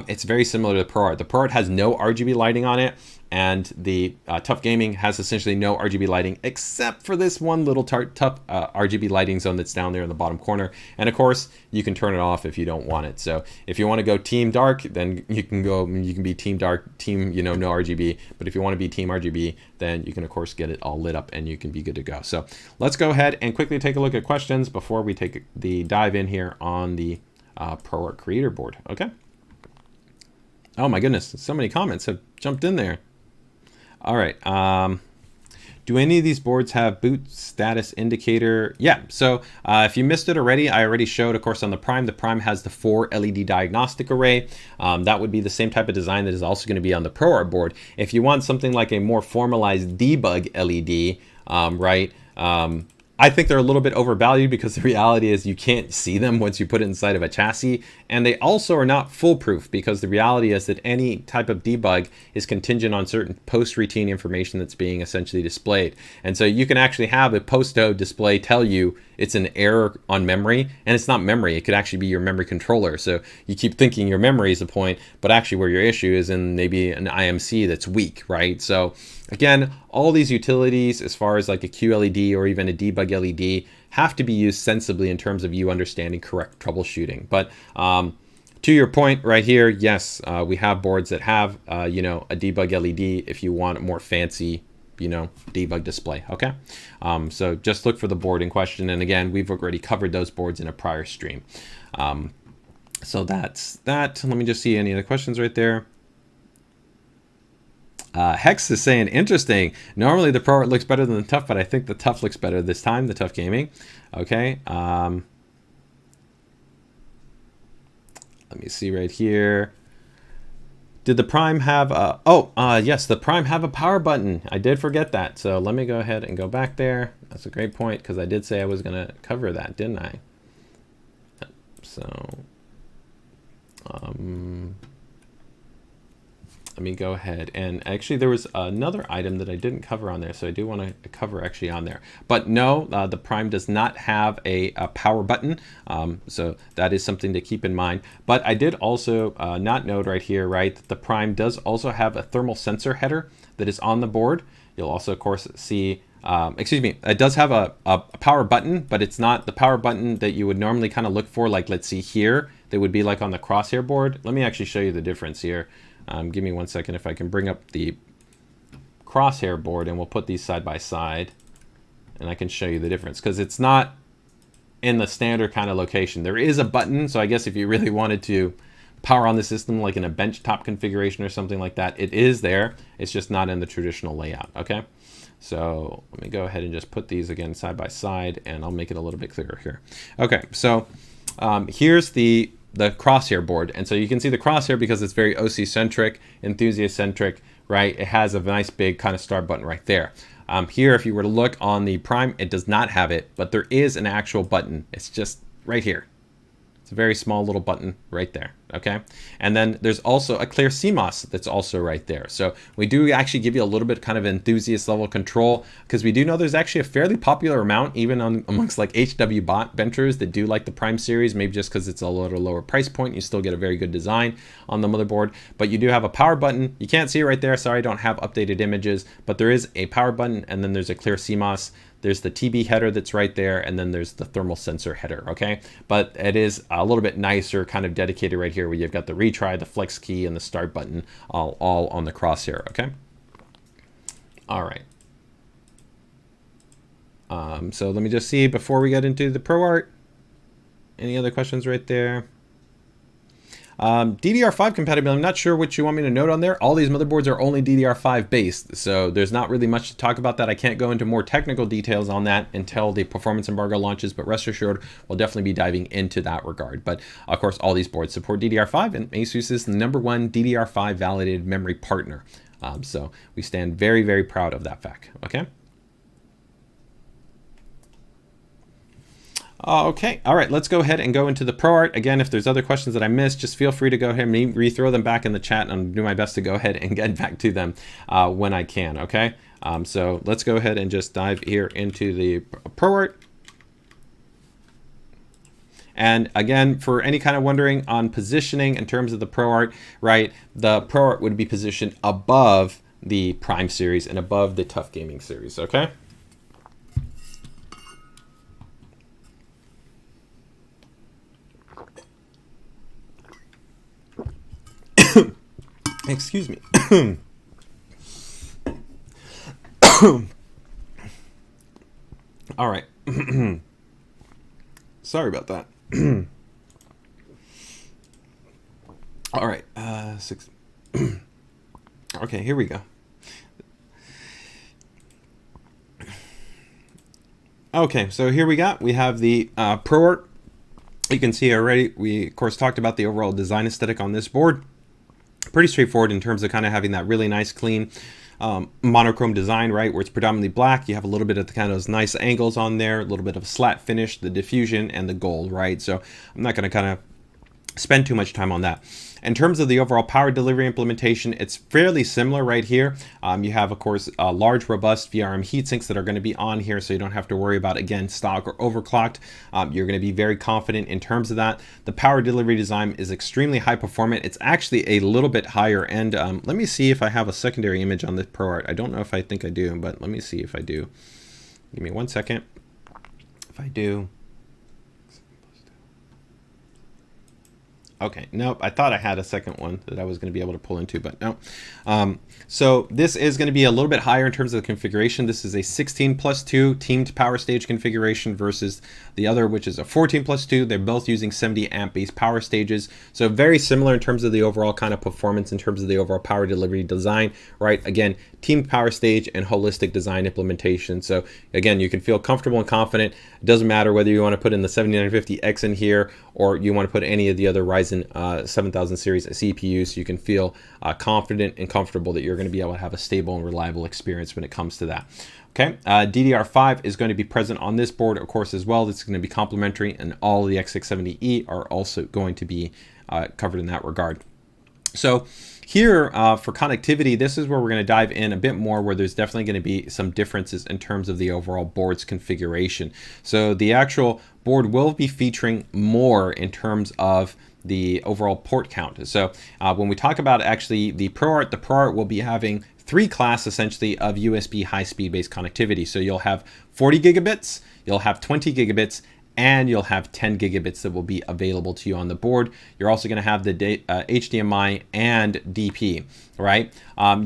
it's very similar to the ProArt. The ProArt has no RGB lighting on it, and the Tough Gaming has essentially no RGB lighting except for this one little tough RGB lighting zone that's down there in the bottom corner. And of course, you can turn it off if you don't want it. So if you want to go team dark, then you can be team dark, team, no RGB. But if you want to be team RGB, then you can of course get it all lit up and you can be good to go. So let's go ahead and quickly take a look at questions before we take the dive in here on the ProArt Creator board. Okay. Oh my goodness, so many comments have jumped in there. All right. Do any of these boards have boot status indicator? Yeah. So if you missed it already, I already showed, of course, on the Prime. The Prime has the 4 LED diagnostic array. That would be the same type of design that is also going to be on the ProArt board. If you want something like a more formalized debug LED, right? I think they're a little bit overvalued because the reality is you can't see them once you put it inside of a chassis. And they also are not foolproof because the reality is that any type of debug is contingent on certain post-routine information that's being essentially displayed. And so you can actually have a post-do display tell you it's an error on memory, and it's not memory. It could actually be your memory controller. So you keep thinking your memory is the point, but actually where your issue is in maybe an IMC that's weak, right? So again, all these utilities, as far as like a QLED or even a debug LED, have to be used sensibly in terms of you understanding correct troubleshooting. But to your point right here, yes, we have boards that have, a debug LED if you want a more fancy, debug display. Okay. So just look for the board in question. And again, we've already covered those boards in a prior stream. So that's that. Let me just see any other questions right there. Hex is saying, interesting. Normally the ProArt looks better than the Tough, but I think the Tough looks better this time, the Tough Gaming. Okay. Let me see right here. Did the Prime have a, yes, the Prime have a power button. I did forget that. So let me go ahead and go back there. That's a great point because I did say I was going to cover that, didn't I? So, let me go ahead and actually there was another item that I didn't cover on there, so I do want to cover actually on there. But no, the Prime does not have a power button, so that is something to keep in mind. But I did also not note right here, right, that the Prime does also have a thermal sensor header that is on the board. You'll also, of course, see, it does have a power button, but it's not the power button that you would normally kind of look for, like let's see here, that would be like on the crosshair board. Let me actually show you the difference here. Give me one second if I can bring up the crosshair board and we'll put these side by side and I can show you the difference because it's not in the standard kind of location. There is a button, so I guess if you really wanted to power on the system like in a benchtop configuration or something like that, it is there. It's just not in the traditional layout, okay? So let me go ahead and just put these again side by side and I'll make it a little bit clearer here. Okay, so here's the crosshair board, and so you can see the crosshair because it's very OC centric, enthusiast centric, right? It has a nice big kind of start button right there. Here, if you were to look on the Prime, it does not have it, but there is an actual button. It's just right here. It's a very small little button right there, okay? And then there's also a clear CMOS that's also right there. So we do actually give you a little bit kind of enthusiast level control because we do know there's actually a fairly popular amount even amongst like HW bot benchers that do like the Prime series, maybe just because it's a little lower price point. You still get a very good design on the motherboard, but you do have a power button. You can't see it right there. Sorry, I don't have updated images, but there is a power button and then there's a clear CMOS. There's the TB header that's right there, and then there's the thermal sensor header, okay? But it is a little bit nicer, kind of dedicated right here where you've got the retry, the flex key, and the start button all on the crosshair, okay? All right. So let me just see before we get into the ProArt. Any other questions right there? DDR5 compatibility, I'm not sure what you want me to note on there. All these motherboards are only DDR5 based, so there's not really much to talk about that. I can't go into more technical details on that until the performance embargo launches, but rest assured, we'll definitely be diving into that regard. But of course, all these boards support DDR5, and ASUS is the #1 DDR5 validated memory partner. So we stand very, very proud of that fact, okay? Okay, all right, let's go ahead and go into the ProArt. Again, if there's other questions that I missed, just feel free to go ahead and re-throw them back in the chat, and I'll do my best to go ahead and get back to them when I can, okay? So let's go ahead and just dive here into the ProArt. And again, for any kind of wondering on positioning in terms of the ProArt, right, the ProArt would be positioned above the Prime series and above the Tough Gaming series, okay? Excuse me. All right. Sorry about that. All right. Okay, here we go. Okay, so here we have the ProArt. You can see already, we of course talked about the overall design aesthetic on this board. Pretty straightforward in terms of kind of having that really nice, clean monochrome design, right, where it's predominantly black. You have a little bit of the kind of those nice angles on there, a little bit of slat finish, the diffusion, and the gold, right? So I'm not going to kind of spend too much time on that. In terms of the overall power delivery implementation, it's fairly similar right here. You have, of course, large, robust VRM heatsinks that are going to be on here, so you don't have to worry about, again, stock or overclocked. You're going to be very confident in terms of that. The power delivery design is extremely high performant. It's actually a little bit higher end. Let me see if I have a secondary image on this ProArt. I don't know if I think I do, but let me see if I do. Give me 1 second. If I do. Okay, nope, I thought I had a second one that I was going to be able to pull into, but no. So this is going to be a little bit higher in terms of the configuration. This is a 16+2 teamed power stage configuration versus the other, which is a 14+2. They're both using 70 amp based power stages. So very similar in terms of the overall kind of performance, in terms of the overall power delivery design, right? Again, teamed power stage and holistic design implementation. So again, you can feel comfortable and confident. It doesn't matter whether you want to put in the 7950X in here or you want to put any of the other Ryzen 7000 series CPUs, so you can feel confident and comfortable that you're going to be able to have a stable and reliable experience when it comes to that. Okay, DDR5 is going to be present on this board, of course, as well. This is going to be complementary, and all of the X670E are also going to be covered in that regard. So here for connectivity, this is where we're going to dive in a bit more, where there's definitely going to be some differences in terms of the overall board's configuration. So the actual board will be featuring more in terms of the overall port count. So when we talk about actually the ProArt will be having 3 class essentially of USB high-speed based connectivity. So you'll have 40 gigabits, you'll have 20 gigabits, and you'll have 10 gigabits that will be available to you on the board. You're also going to have the HDMI and DP, right?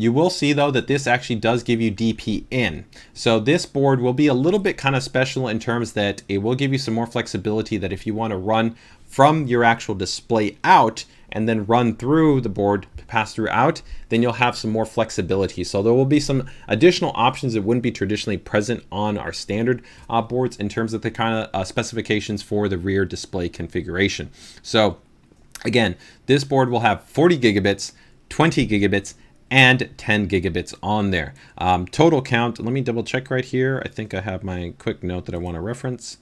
You will see though that this actually does give you DP in. So this board will be a little bit kind of special in terms that it will give you some more flexibility, that if you want to run from your actual display out and then run through the board, pass through out, then you'll have some more flexibility. So there will be some additional options that wouldn't be traditionally present on our standard boards in terms of the kind of specifications for the rear display configuration. So again, this board will have 40 gigabits, 20 gigabits, and 10 gigabits on there. Total count, let me double check right here. I think I have my quick note that I want to reference,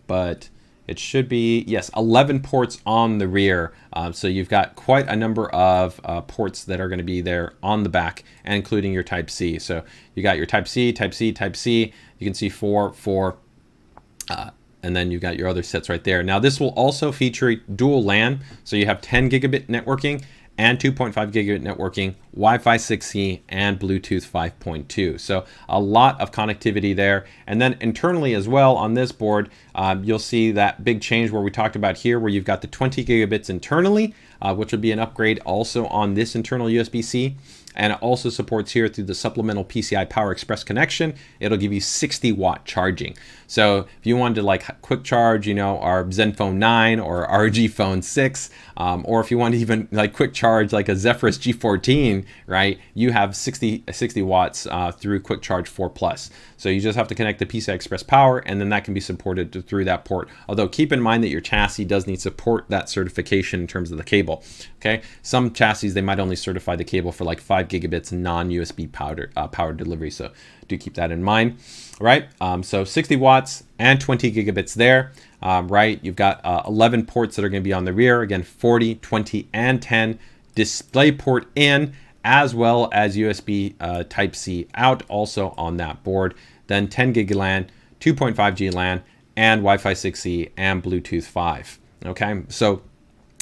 but it should be, yes, 11 ports on the rear. So you've got quite a number of ports that are going to be there on the back, and including your Type-C. So you got your Type-C, Type-C, Type-C. You can see 4, and then you've got your other sets right there. Now this will also feature dual LAN. So you have 10 gigabit networking and 2.5 gigabit networking, Wi-Fi 6E, and Bluetooth 5.2. So a lot of connectivity there. And then internally as well on this board, you'll see that big change where we talked about here, where you've got the 20 gigabits internally, which would be an upgrade also on this internal USB-C. And it also supports here through the supplemental PCI Power Express connection, it'll give you 60-watt charging. So if you wanted to like quick charge, you know, our Zenfone 9 or ROG Phone 6, or if you want to even like quick charge like a Zephyrus G14, right, you have 60 watts through Quick Charge 4 Plus. So you just have to connect the PCI Express power, and then that can be supported through that port. Although keep in mind that your chassis does need support that certification in terms of the cable. Okay, some chassis, they might only certify the cable for like 5 gigabits non-USB power delivery. So do keep that in mind, right? So 60 watts and 20 gigabits there, right? You've got 11 ports that are going to be on the rear. Again, 40, 20, and 10. Display port in, as well as USB Type-C out also on that board. Then 10 gig LAN, 2.5G LAN, and Wi-Fi 6E and Bluetooth 5. Okay, so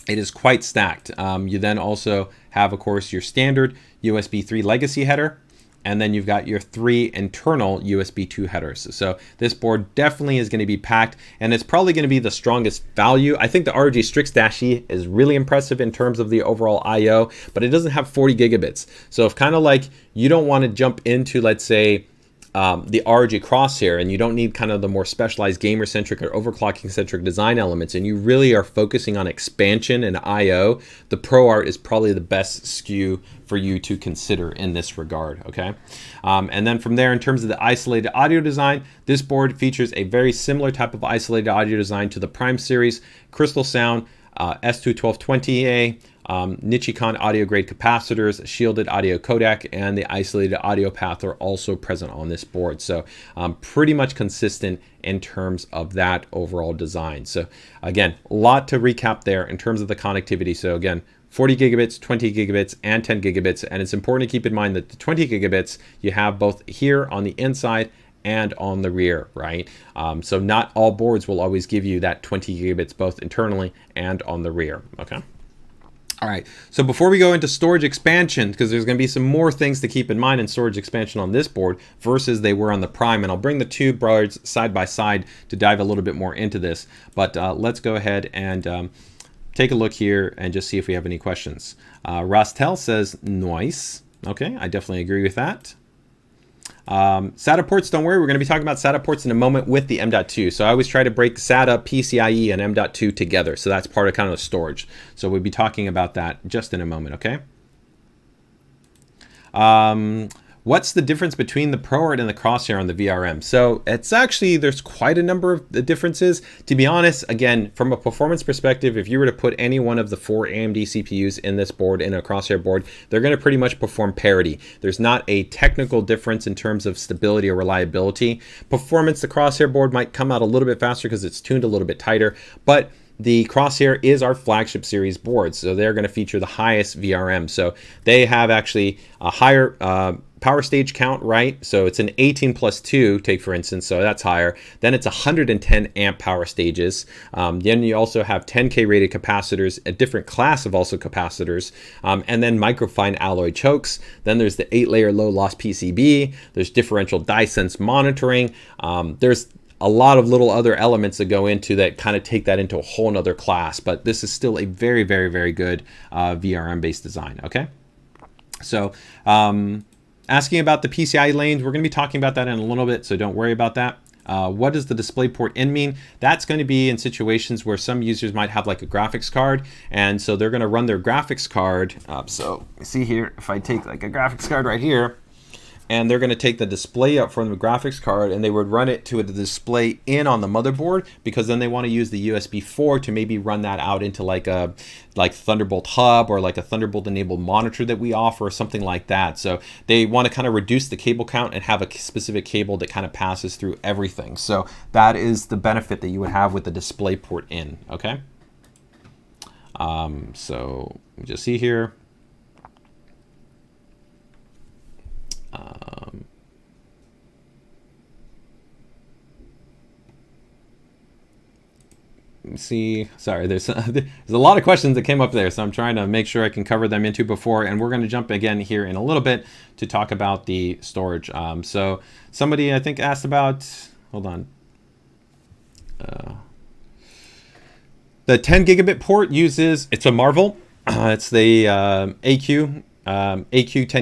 it is quite stacked. You then also have, of course, your standard USB 3 legacy header, and then you've got your 3 internal USB 2 headers. So this board definitely is going to be packed, and it's probably going to be the strongest value. I think the ROG Strix-E is really impressive in terms of the overall I/O, but it doesn't have 40 gigabits. So if kind of like you don't want to jump into, let's say, the ROG Crosshair, and you don't need kind of the more specialized gamer-centric or overclocking-centric design elements, and you really are focusing on expansion and I/O, the ProArt is probably the best SKU for you to consider in this regard, okay? And then from there, in terms of the isolated audio design, this board features a very similar type of isolated audio design to the Prime series, Crystal Sound, S21220A, Nichicon audio grade capacitors, shielded audio codec, and the isolated audio path are also present on this board. So pretty much consistent in terms of that overall design. So again, a lot to recap there in terms of the connectivity. So again, 40 gigabits, 20 gigabits, and 10 gigabits. And it's important to keep in mind that the 20 gigabits you have both here on the inside and on the rear, right? So not all boards will always give you that 20 gigabits both internally and on the rear, okay? All right, so before we go into storage expansion, because there's going to be some more things to keep in mind in storage expansion on this board versus they were on the Prime, and I'll bring the two boards side by side to dive a little bit more into this. But let's go ahead and take a look here and just see if we have any questions. Rastel says, nice. Okay, I definitely agree with that. SATA ports, don't worry, we're going to be talking about SATA ports in a moment with the M.2. So I always try to break SATA, PCIe, and M.2 together. So that's part of kind of storage. So we'll be talking about that just in a moment, okay? What's the difference between the ProArt and the Crosshair on the VRM? So it's actually, there's quite a number of the differences. To be honest, again, from a performance perspective, if you were to put any one of the 4 AMD CPUs in this board, in a Crosshair board, they're going to pretty much perform parity. There's not a technical difference in terms of stability or reliability. Performance, the Crosshair board might come out a little bit faster because it's tuned a little bit tighter, but the Crosshair is our flagship series board, so they're going to feature the highest VRM. So they have actually a higher power stage count, right? So it's an 18 plus 2, take for instance, so that's higher. Then it's 110 amp power stages. Then you also have 10K rated capacitors, a different class of also capacitors, and then microfine alloy chokes. Then there's the 8-layer low loss PCB. There's differential dye sense monitoring. There's a lot of little other elements that go into that kind of take that into a whole nother class, but this is still a very, very, very good VRM based design, okay? So asking about the PCI lanes, we're going to be talking about that in a little bit, so don't worry about that. What does the display port in mean? That's going to be in situations where some users might have like a graphics card, and so they're going to run their graphics card. So see here, if I take like a graphics card right here, and they're going to take the display up from the graphics card and they would run it to a display in on the motherboard, because then they want to use the USB 4 to maybe run that out into like a Thunderbolt hub or like a Thunderbolt enabled monitor that we offer or something like that. So they want to kind of reduce the cable count and have a specific cable that kind of passes through everything. So that is the benefit that you would have with the display port in, okay? So let me just see here. Let me see. Sorry, there's a lot of questions that came up there, so I'm trying to make sure I can cover them into before, and we're going to jump again here in a little bit to talk about the storage. So somebody I think asked about, hold on. The 10 gigabit port uses, it's a Marvel. It's the AQ 10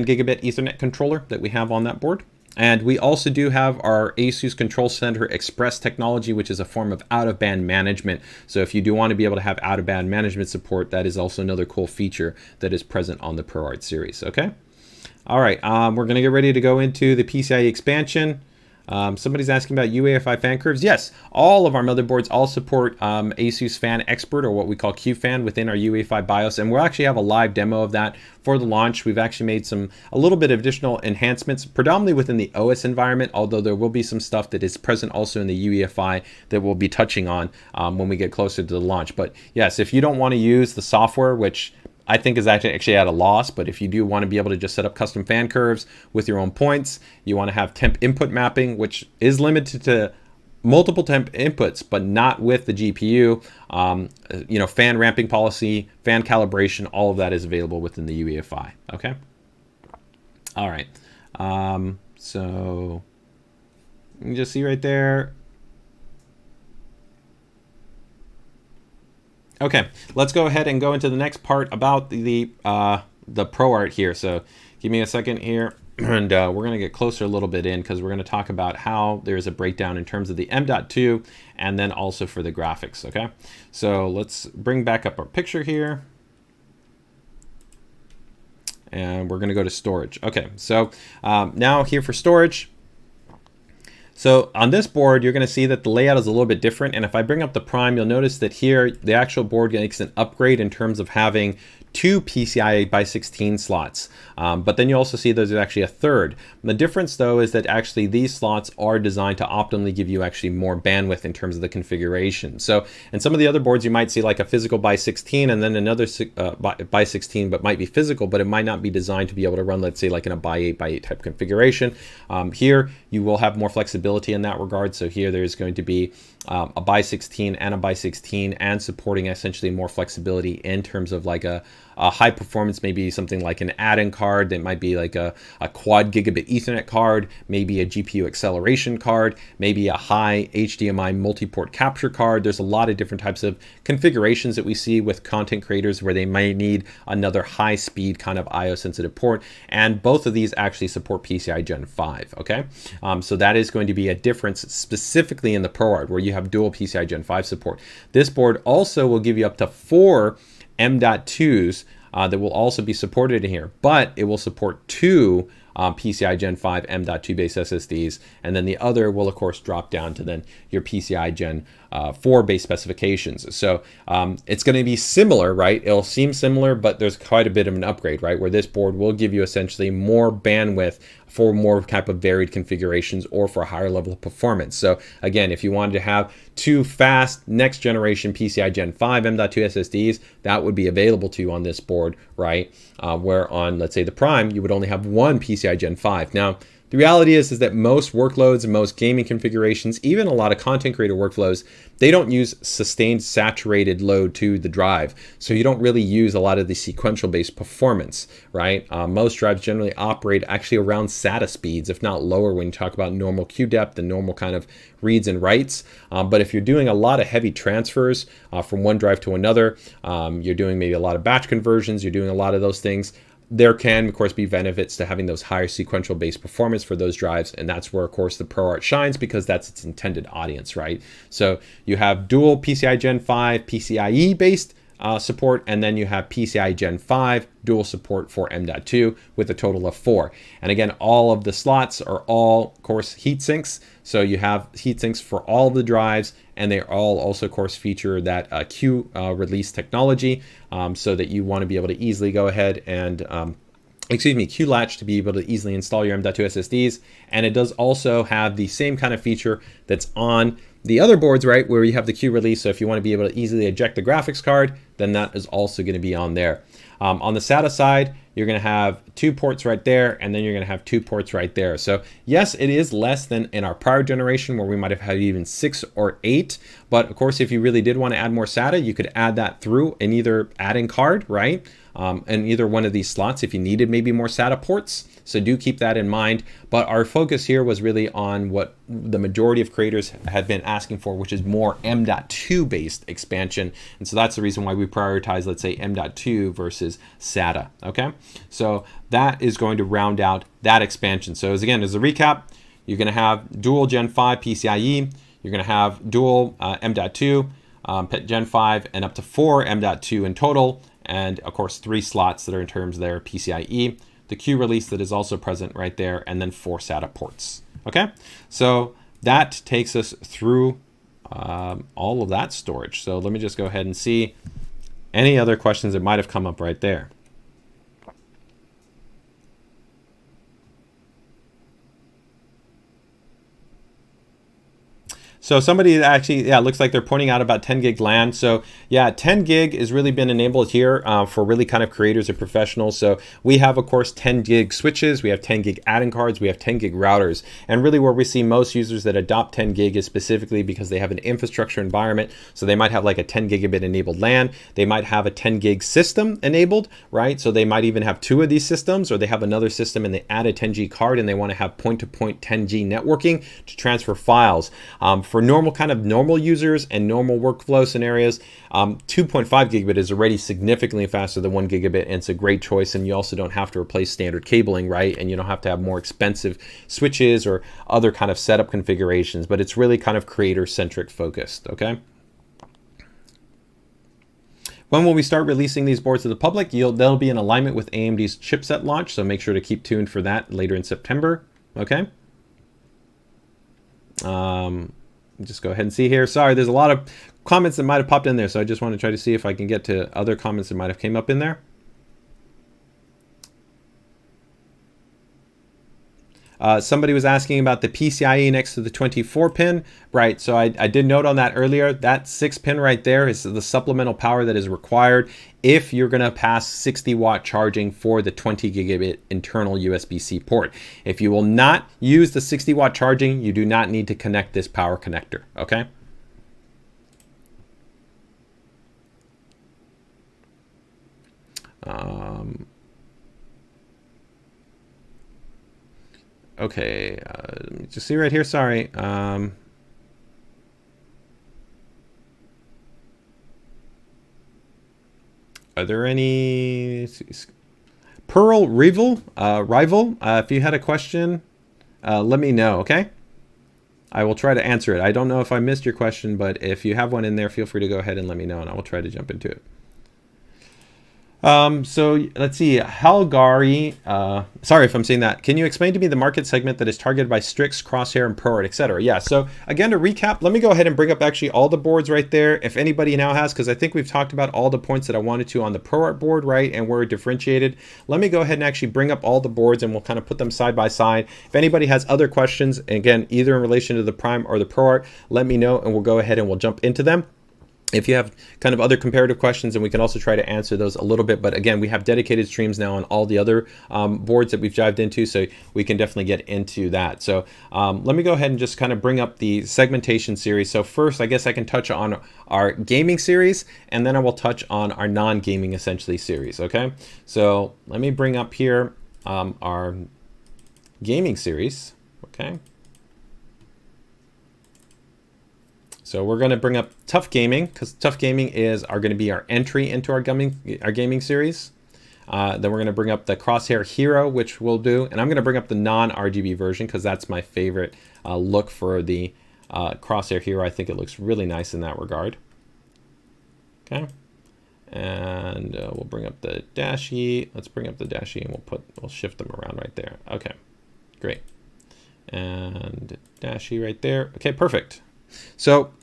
gigabit Ethernet controller that we have on that board. And we also do have our ASUS Control Center Express technology, which is a form of out-of-band management. So if you do want to be able to have out-of-band management support, that is also another cool feature that is present on the ProArt series, okay? All right, we're going to get ready to go into the PCIe expansion. Somebody's asking about UEFI fan curves. Yes, all of our motherboards all support ASUS Fan Expert, or what we call QFan, within our UEFI BIOS, and we'll actually have a live demo of that for the launch. We've actually made a little bit of additional enhancements, predominantly within the OS environment, although there will be some stuff that is present also in the UEFI that we'll be touching on when we get closer to the launch. But yes, if you don't want to use the software, which I think is actually at a loss, but if you do want to be able to just set up custom fan curves with your own points, you want to have temp input mapping, which is limited to multiple temp inputs, but not with the GPU. You know, fan ramping policy, fan calibration, all of that is available within the UEFI. Okay. All right. So you can just see right there. Okay, let's go ahead and go into the next part about the ProArt here. So give me a second here, and we're going to get closer a little bit in, because we're going to talk about how there's a breakdown in terms of the M.2 and then also for the graphics, okay? So let's bring back up our picture here. And we're going to go to storage. Okay, so now here for storage. So on this board, you're going to see that the layout is a little bit different. And if I bring up the Prime, you'll notice that here, the actual board makes an upgrade in terms of having 2 PCIe by 16 slots. But then you also see there's actually a third. The difference, though, is that actually these slots are designed to optimally give you actually more bandwidth in terms of the configuration. So in some of the other boards, you might see like a physical by 16 and then another by 16, but might be physical, but it might not be designed to be able to run, let's say, like in a by 8 by 8 type configuration. Here, you will have more flexibility in that regard. So here there's going to be a by 16 and a by 16, and supporting essentially more flexibility in terms of like a high performance, maybe something like an add-in card that might be like a quad gigabit Ethernet card, maybe a GPU acceleration card, maybe a high HDMI multi-port capture card. There's a lot of different types of configurations that we see with content creators where they might need another high speed kind of IO sensitive port, and both of these actually support PCI Gen 5, okay? So that is going to be a difference specifically in the ProArt, where you have dual PCI Gen 5 support. This board also will give you up to 4 M.2s that will also be supported in here, but it will support 2 PCI Gen 5 M.2 based SSDs, and then the other will of course drop down to then your PCI Gen 4 base specifications. So it's going to be similar, right? It'll seem similar, but there's quite a bit of an upgrade, right? Where this board will give you essentially more bandwidth for more type of varied configurations or for a higher level of performance. So again, if you wanted to have 2 fast next generation PCI Gen 5 M.2 SSDs, that would be available to you on this board, right? Where on, let's say, the Prime, you would only have 1 PCI Gen 5. Now, the reality is that most workloads and most gaming configurations, even a lot of content creator workflows, they don't use sustained saturated load to the drive. So you don't really use a lot of the sequential based performance, right? Most drives generally operate actually around SATA speeds, if not lower, when you talk about normal queue depth and normal kind of reads and writes. But if you're doing a lot of heavy transfers from one drive to another, you're doing maybe a lot of batch conversions, you're doing a lot of those things, there can, of course, be benefits to having those higher sequential based performance for those drives. And that's where, of course, the ProArt shines, because that's its intended audience, right? So you have dual PCI Gen 5 PCIe based support, and then you have PCI Gen 5 dual support for M.2 with a total of 4. And again, all of the slots are all, of course, heat sinks. So you have heat sinks for all of the drives, and they all also, of course, feature that Q release technology, so that you want to be able to easily go ahead and Q latch to be able to easily install your M.2 SSDs. And it does also have the same kind of feature that's on the other boards, right, where you have the Q release. So if you want to be able to easily eject the graphics card, then that is also going to be on there. On the SATA side, you're going to have 2 ports right there, and then you're going to have 2 ports right there. So yes, it is less than in our prior generation where we might have had even 6 or 8. But of course, if you really did want to add more SATA, you could add that through in either add-in card, right? In either one of these slots if you needed maybe more SATA ports. So do keep that in mind. But our focus here was really on what the majority of creators had been asking for, which is more M.2 based expansion. And so that's the reason why we prioritize, let's say, M.2 versus SATA. Okay, so that is going to round out that expansion. So as a recap, you're going to have dual Gen 5 PCIe, you're going to have dual M.2, Gen 5, and up to 4 M.2 in total. And of course, 3 slots that are in terms of their PCIe, the Q release that is also present right there, and then 4 SATA ports. Okay, so that takes us through all of that storage. So let me just go ahead and see any other questions that might have come up right there. So somebody actually, yeah, it looks like they're pointing out about 10 gig LAN. So yeah, 10 gig has really been enabled here for really kind of creators and professionals. So we have, of course, 10 gig switches, we have 10 gig add-in cards, we have 10 gig routers. And really where we see most users that adopt 10 gig is specifically because they have an infrastructure environment. So they might have like a 10 gigabit enabled LAN. They might have a 10 gig system enabled, right? So they might even have 2 of these systems, or they have another system and they add a 10G card and they want to have point-to-point 10G networking to transfer files. For normal users and normal workflow scenarios, 2.5 gigabit is already significantly faster than 1 gigabit, and it's a great choice. And you also don't have to replace standard cabling, right? And you don't have to have more expensive switches or other kind of setup configurations, but it's really kind of creator-centric focused, okay? When will we start releasing these boards to the public? They'll be in alignment with AMD's chipset launch, so make sure to keep tuned for that later in September, okay? Just go ahead and see here. Sorry, there's a lot of comments that might have popped in there, so I just want to try to see if I can get to other comments that might have came up in there. Somebody was asking about the PCIe next to the 24 pin, right? So I did note on that earlier, that 6 pin right there is the supplemental power that is required if you're gonna pass 60 watt charging for the 20 gigabit internal USB-C port. If you will not use the 60 watt charging, you do not need to connect this power connector, okay? Okay, let me just see right here, sorry. Are there any Pearl Rival? If you had a question, let me know, okay? I will try to answer it. I don't know if I missed your question, but if you have one in there, feel free to go ahead and let me know, and I will try to jump into it. So let's see, Halgari, sorry if I'm saying that. Can you explain to me the market segment that is targeted by Strix, Crosshair, and ProArt, etc.? Yeah, so again, to recap, let me go ahead and bring up actually all the boards right there. If anybody now has, because I think we've talked about all the points that I wanted to on the ProArt board, right? And we're differentiated. Let me go ahead and actually bring up all the boards and we'll kind of put them side by side. If anybody has other questions, again, either in relation to the Prime or the ProArt, let me know and we'll go ahead and we'll jump into them. If you have kind of other comparative questions, and we can also try to answer those a little bit, but again, we have dedicated streams now on all the other boards that we've dived into, so we can definitely get into that. So let me go ahead and just kind of bring up the segmentation series. So first, I guess I can touch on our gaming series, and then I will touch on our non-gaming essentially series, okay? So let me bring up here our gaming series, okay? So we're going to bring up Tough Gaming, because Tough Gaming is going to be our entry into our gaming series. Then we're going to bring up the Crosshair Hero, which we'll do. And I'm going to bring up the non-RGB version because that's my favorite look for the Crosshair Hero. I think it looks really nice in that regard. Okay. And we'll bring up the Dashie. Let's bring up the Dashie and we'll shift them around right there. Okay, great. And Dashie right there. Okay, perfect. So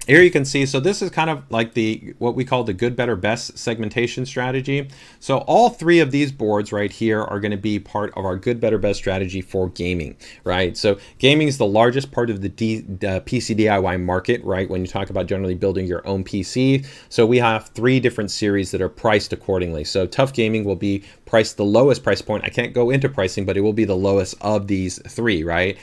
here you can see, so this is kind of like what we call the good, better, best segmentation strategy. So all 3 of these boards right here are going to be part of our good, better, best strategy for gaming, right? So gaming is the largest part of the PC DIY market, right? When you talk about generally building your own PC. So we have 3 different series that are priced accordingly. So Tough Gaming will be price, the lowest price point. I can't go into pricing, but it will be the lowest of these three, right?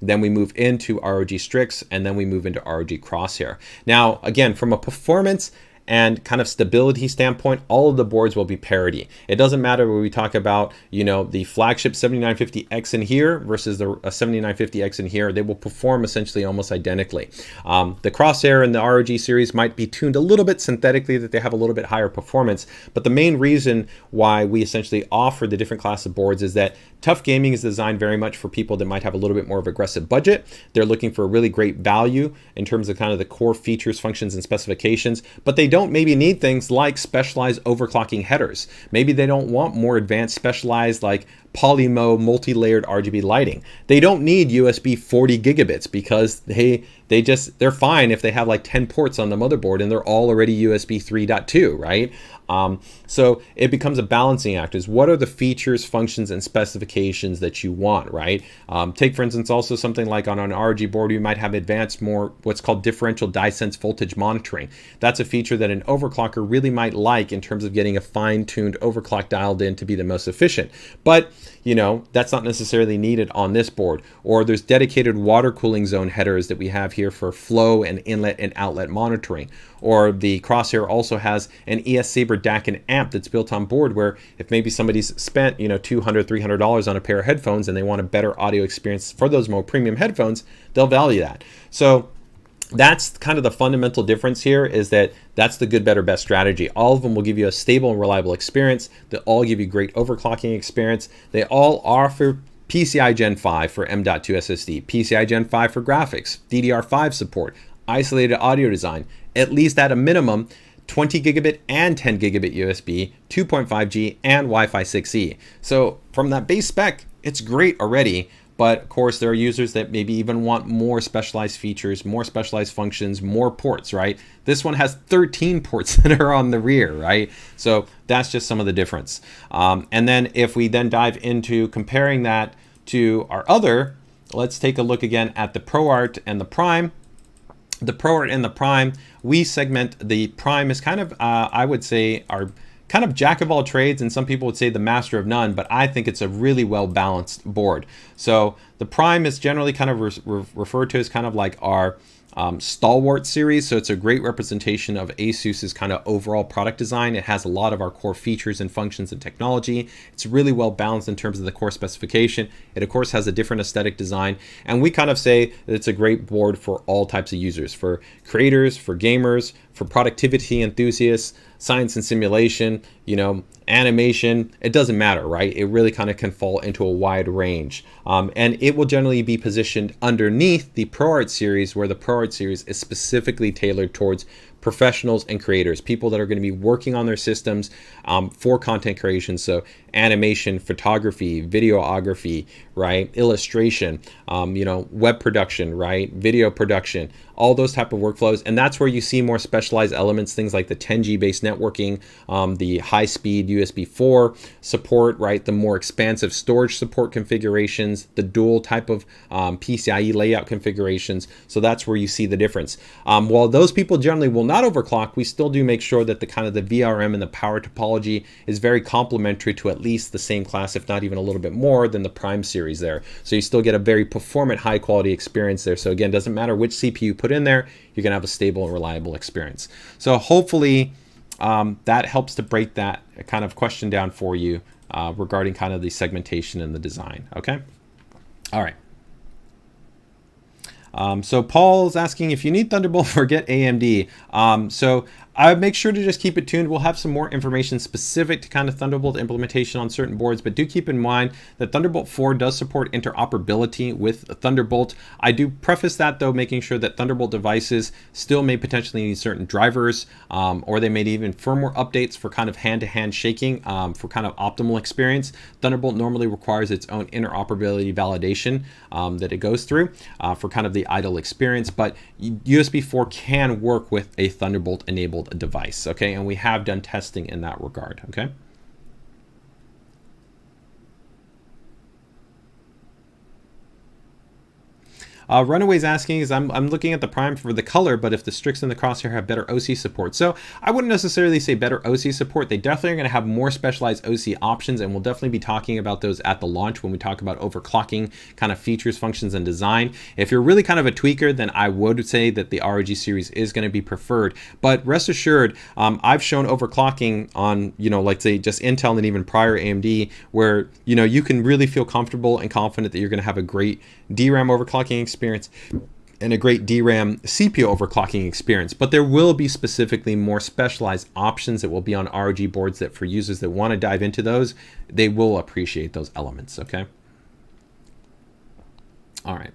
Then we move into ROG Strix, and then we move into ROG Crosshair. Now, again, from a performance and kind of stability standpoint, all of the boards will be parity. It doesn't matter when we talk about, you know, the flagship 7950X in here versus the 7950X in here. They will perform essentially almost identically. The Crosshair and the ROG series might be tuned a little bit synthetically, that they have a little bit higher performance. But the main reason why we essentially offer the different class of boards is that Tough Gaming is designed very much for people that might have a little bit more of aggressive budget. They're looking for a really great value in terms of kind of the core features, functions, and specifications, but they don't maybe need things like specialized overclocking headers. Maybe they don't want more advanced specialized like polymo multi-layered RGB lighting. They don't need USB 40 gigabits because they're fine if they have like 10 ports on the motherboard and they're all already USB 3.2, right? So it becomes a balancing act, is what are the features, functions, and specifications that you want, right? Take, for instance, also something like on an ROG board, you might have advanced more what's called differential dye sense voltage monitoring. That's a feature that an overclocker really might like in terms of getting a fine-tuned overclock dialed in to be the most efficient. But you know, that's not necessarily needed on this board. Or there's dedicated water cooling zone headers that we have here for flow and inlet and outlet monitoring. Or the Crosshair also has an ES Saber DAC and amp that's built on board, where if maybe somebody's spent, you know, $200, $300 on a pair of headphones and they want a better audio experience for those more premium headphones, they'll value that. So that's kind of the fundamental difference here, is that that's the good, better, best strategy. All of them will give you a stable and reliable experience. They all give you great overclocking experience. They all offer PCI Gen 5 for M.2 SSD, PCI Gen 5 for graphics, DDR5 support, isolated audio design, at least at a minimum 20 gigabit and 10 gigabit USB, 2.5G, and Wi-Fi 6E. So from that base spec, it's great already. But of course, there are users that maybe even want more specialized features, more specialized functions, more ports, right? This one has 13 ports that are on the rear, right? So that's just some of the difference. And then if we then dive into comparing that to our other, let's take a look again at the ProArt and the Prime. The ProArt and the Prime, we segment the Prime as kind of, I would say, our kind of jack of all trades, and some people would say the master of none, but I think it's a really well balanced board. So the Prime is generally kind of referred to as kind of like our stalwart series. So it's a great representation of ASUS's kind of overall product design. It has a lot of our core features and functions and technology. It's really well balanced in terms of the core specification. It of course has a different aesthetic design, and we kind of say that it's a great board for all types of users, for creators, for gamers, for productivity enthusiasts, science and simulation, you know, animation. It doesn't matter, right? It really kind of can fall into a wide range. And it will generally be positioned underneath the ProArt series, where the ProArt series is specifically tailored towards professionals and creators, people that are going to be working on their systems for content creation. So animation, photography, videography, right? Illustration, you know, web production, right? Video production, all those type of workflows. And that's where you see more specialized elements, things like the 10G based networking, the high speed USB 4 support, right? The more expansive storage support configurations, the dual type of PCIe layout configurations. So that's where you see the difference. While those people generally will not overclock, we still do make sure that the kind of the VRM and the power topology is very complementary to at least the same class, if not even a little bit more than the Prime series there. So you still get a very performant, high quality experience there. So again, doesn't matter which CPU you put in there, you're gonna have a stable and reliable experience. So hopefully that helps to break that kind of question down for you regarding kind of the segmentation and the design. Okay. All right. So Paul's asking if you need Thunderbolt, forget AMD. So I would make sure to just keep it tuned. We'll have some more information specific to kind of Thunderbolt implementation on certain boards, but do keep in mind that Thunderbolt 4 does support interoperability with Thunderbolt. I do preface that though, making sure that Thunderbolt devices still may potentially need certain drivers, or they may need even firmware updates for kind of hand-to-hand shaking for kind of optimal experience. Thunderbolt normally requires its own interoperability validation that it goes through for kind of the idle experience, but USB 4 can work with a Thunderbolt enabled device, okay? And we have done testing in that regard, okay? Runaway's asking is I'm looking at the Prime for the color, but if the Strix and the Crosshair have better OC support. So I wouldn't necessarily say better OC support. They definitely are going to have more specialized OC options, and we'll definitely be talking about those at the launch when we talk about overclocking kind of features, functions, and design. If you're really kind of a tweaker, then I would say that the ROG series is going to be preferred. But rest assured, I've shown overclocking on, like say just Intel and even prior AMD, where, you can really feel comfortable and confident that you're going to have a great DRAM overclocking experience and a great DRAM CPU overclocking experience. But there will be specifically more specialized options that will be on ROG boards that for users that want to dive into those, they will appreciate those elements, okay? All right.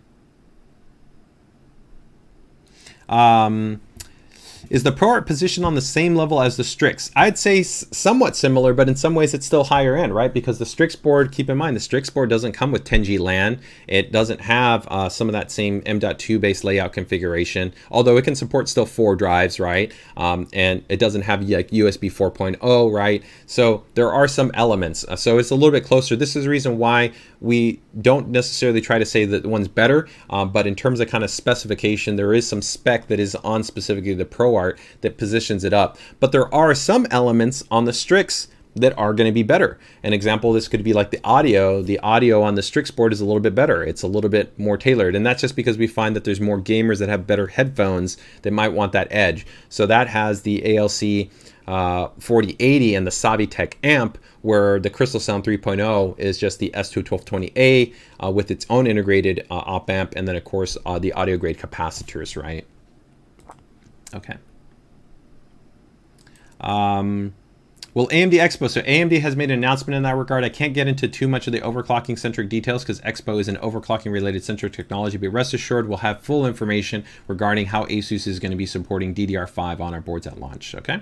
Is the ProArt positioned on the same level as the Strix? I'd say somewhat similar, but in some ways it's still higher end, right? Because the Strix board, keep in mind, the Strix board doesn't come with 10G LAN. It doesn't have some of that same M.2 based layout configuration, although it can support still 4 drives, right? And it doesn't have like USB 4.0, right? So there are some elements. So it's a little bit closer. This is the reason why we don't necessarily try to say that one's better, but in terms of kind of specification, there is some spec that is on specifically the ProArt that positions it up. But there are some elements on the Strix that are going to be better. An example, this could be like the audio. The audio on the Strix board is a little bit better. It's a little bit more tailored. And that's just because we find that there's more gamers that have better headphones that might want that edge. So that has the ALC 4080 and the Savitech amp, where the Crystal Sound 3.0 is just the S21220A with its own integrated op amp, and then of course the audio grade capacitors, right? Okay. Well, AMD Expo. So AMD has made an announcement in that regard. I can't get into too much of the overclocking centric details because Expo is an overclocking related centric technology, but rest assured we'll have full information regarding how ASUS is going to be supporting DDR5 on our boards at launch, okay?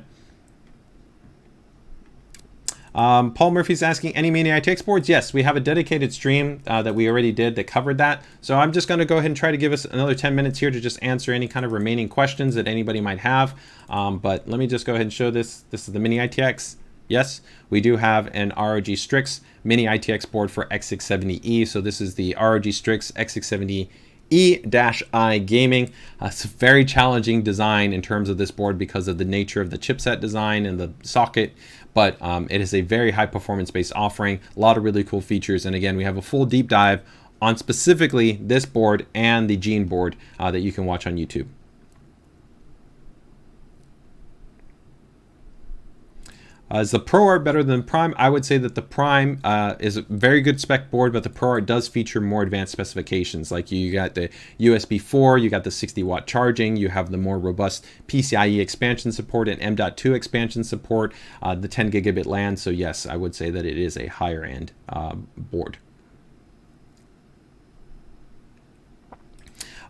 Paul Murphy's asking, any Mini ITX boards? Yes, we have a dedicated stream that we already did that covered that. So I'm just going to go ahead and try to give us another 10 minutes here to just answer any kind of remaining questions that anybody might have. But let me just go ahead and show this. This is the Mini ITX. Yes, we do have an ROG Strix Mini ITX board for X670E. So this is the ROG Strix X670E-I gaming. It's a very challenging design in terms of this board because of the nature of the chipset design and the socket. But it is a very high performance based offering, a lot of really cool features. And again, we have a full deep dive on specifically this board and the Gene board that you can watch on YouTube. Is the ProArt better than Prime? I would say that the Prime is a very good spec board, but the ProArt does feature more advanced specifications. Like you got the USB 4, you got the 60-watt charging, you have the more robust PCIe expansion support and M.2 expansion support, the 10 gigabit LAN. So yes, I would say that it is a higher end board.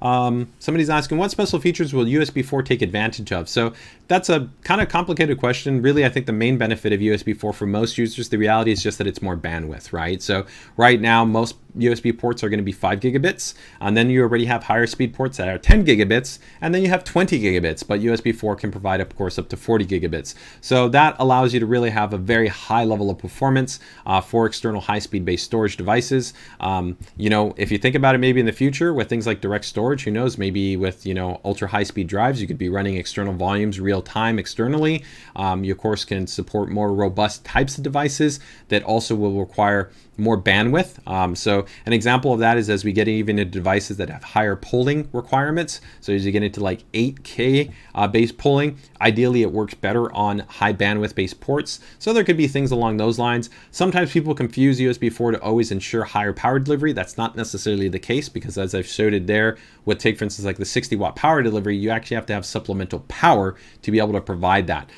Somebody's asking, what special features will USB 4 take advantage of? So that's a kind of complicated question. Really, I think the main benefit of USB 4 for most users, the reality is just that it's more bandwidth, right? So right now, most USB ports are going to be 5 gigabits, and then you already have higher speed ports that are 10 gigabits, and then you have 20 gigabits, but USB 4 can provide, of course, up to 40 gigabits. So that allows you to really have a very high level of performance for external high-speed based storage devices. If you think about it, maybe in the future with things like direct storage, who knows, maybe with, ultra high-speed drives, you could be running external volumes real time externally. You, of course, can support more robust types of devices that also will require more bandwidth. So an example of that is as we get even into devices that have higher polling requirements. So as you get into like 8K based polling, ideally it works better on high bandwidth based ports. So there could be things along those lines. Sometimes people confuse USB 4 to always ensure higher power delivery. That's not necessarily the case because as I've showed it there, with take for instance like the 60-watt power delivery, you actually have to have supplemental power to be able to provide that.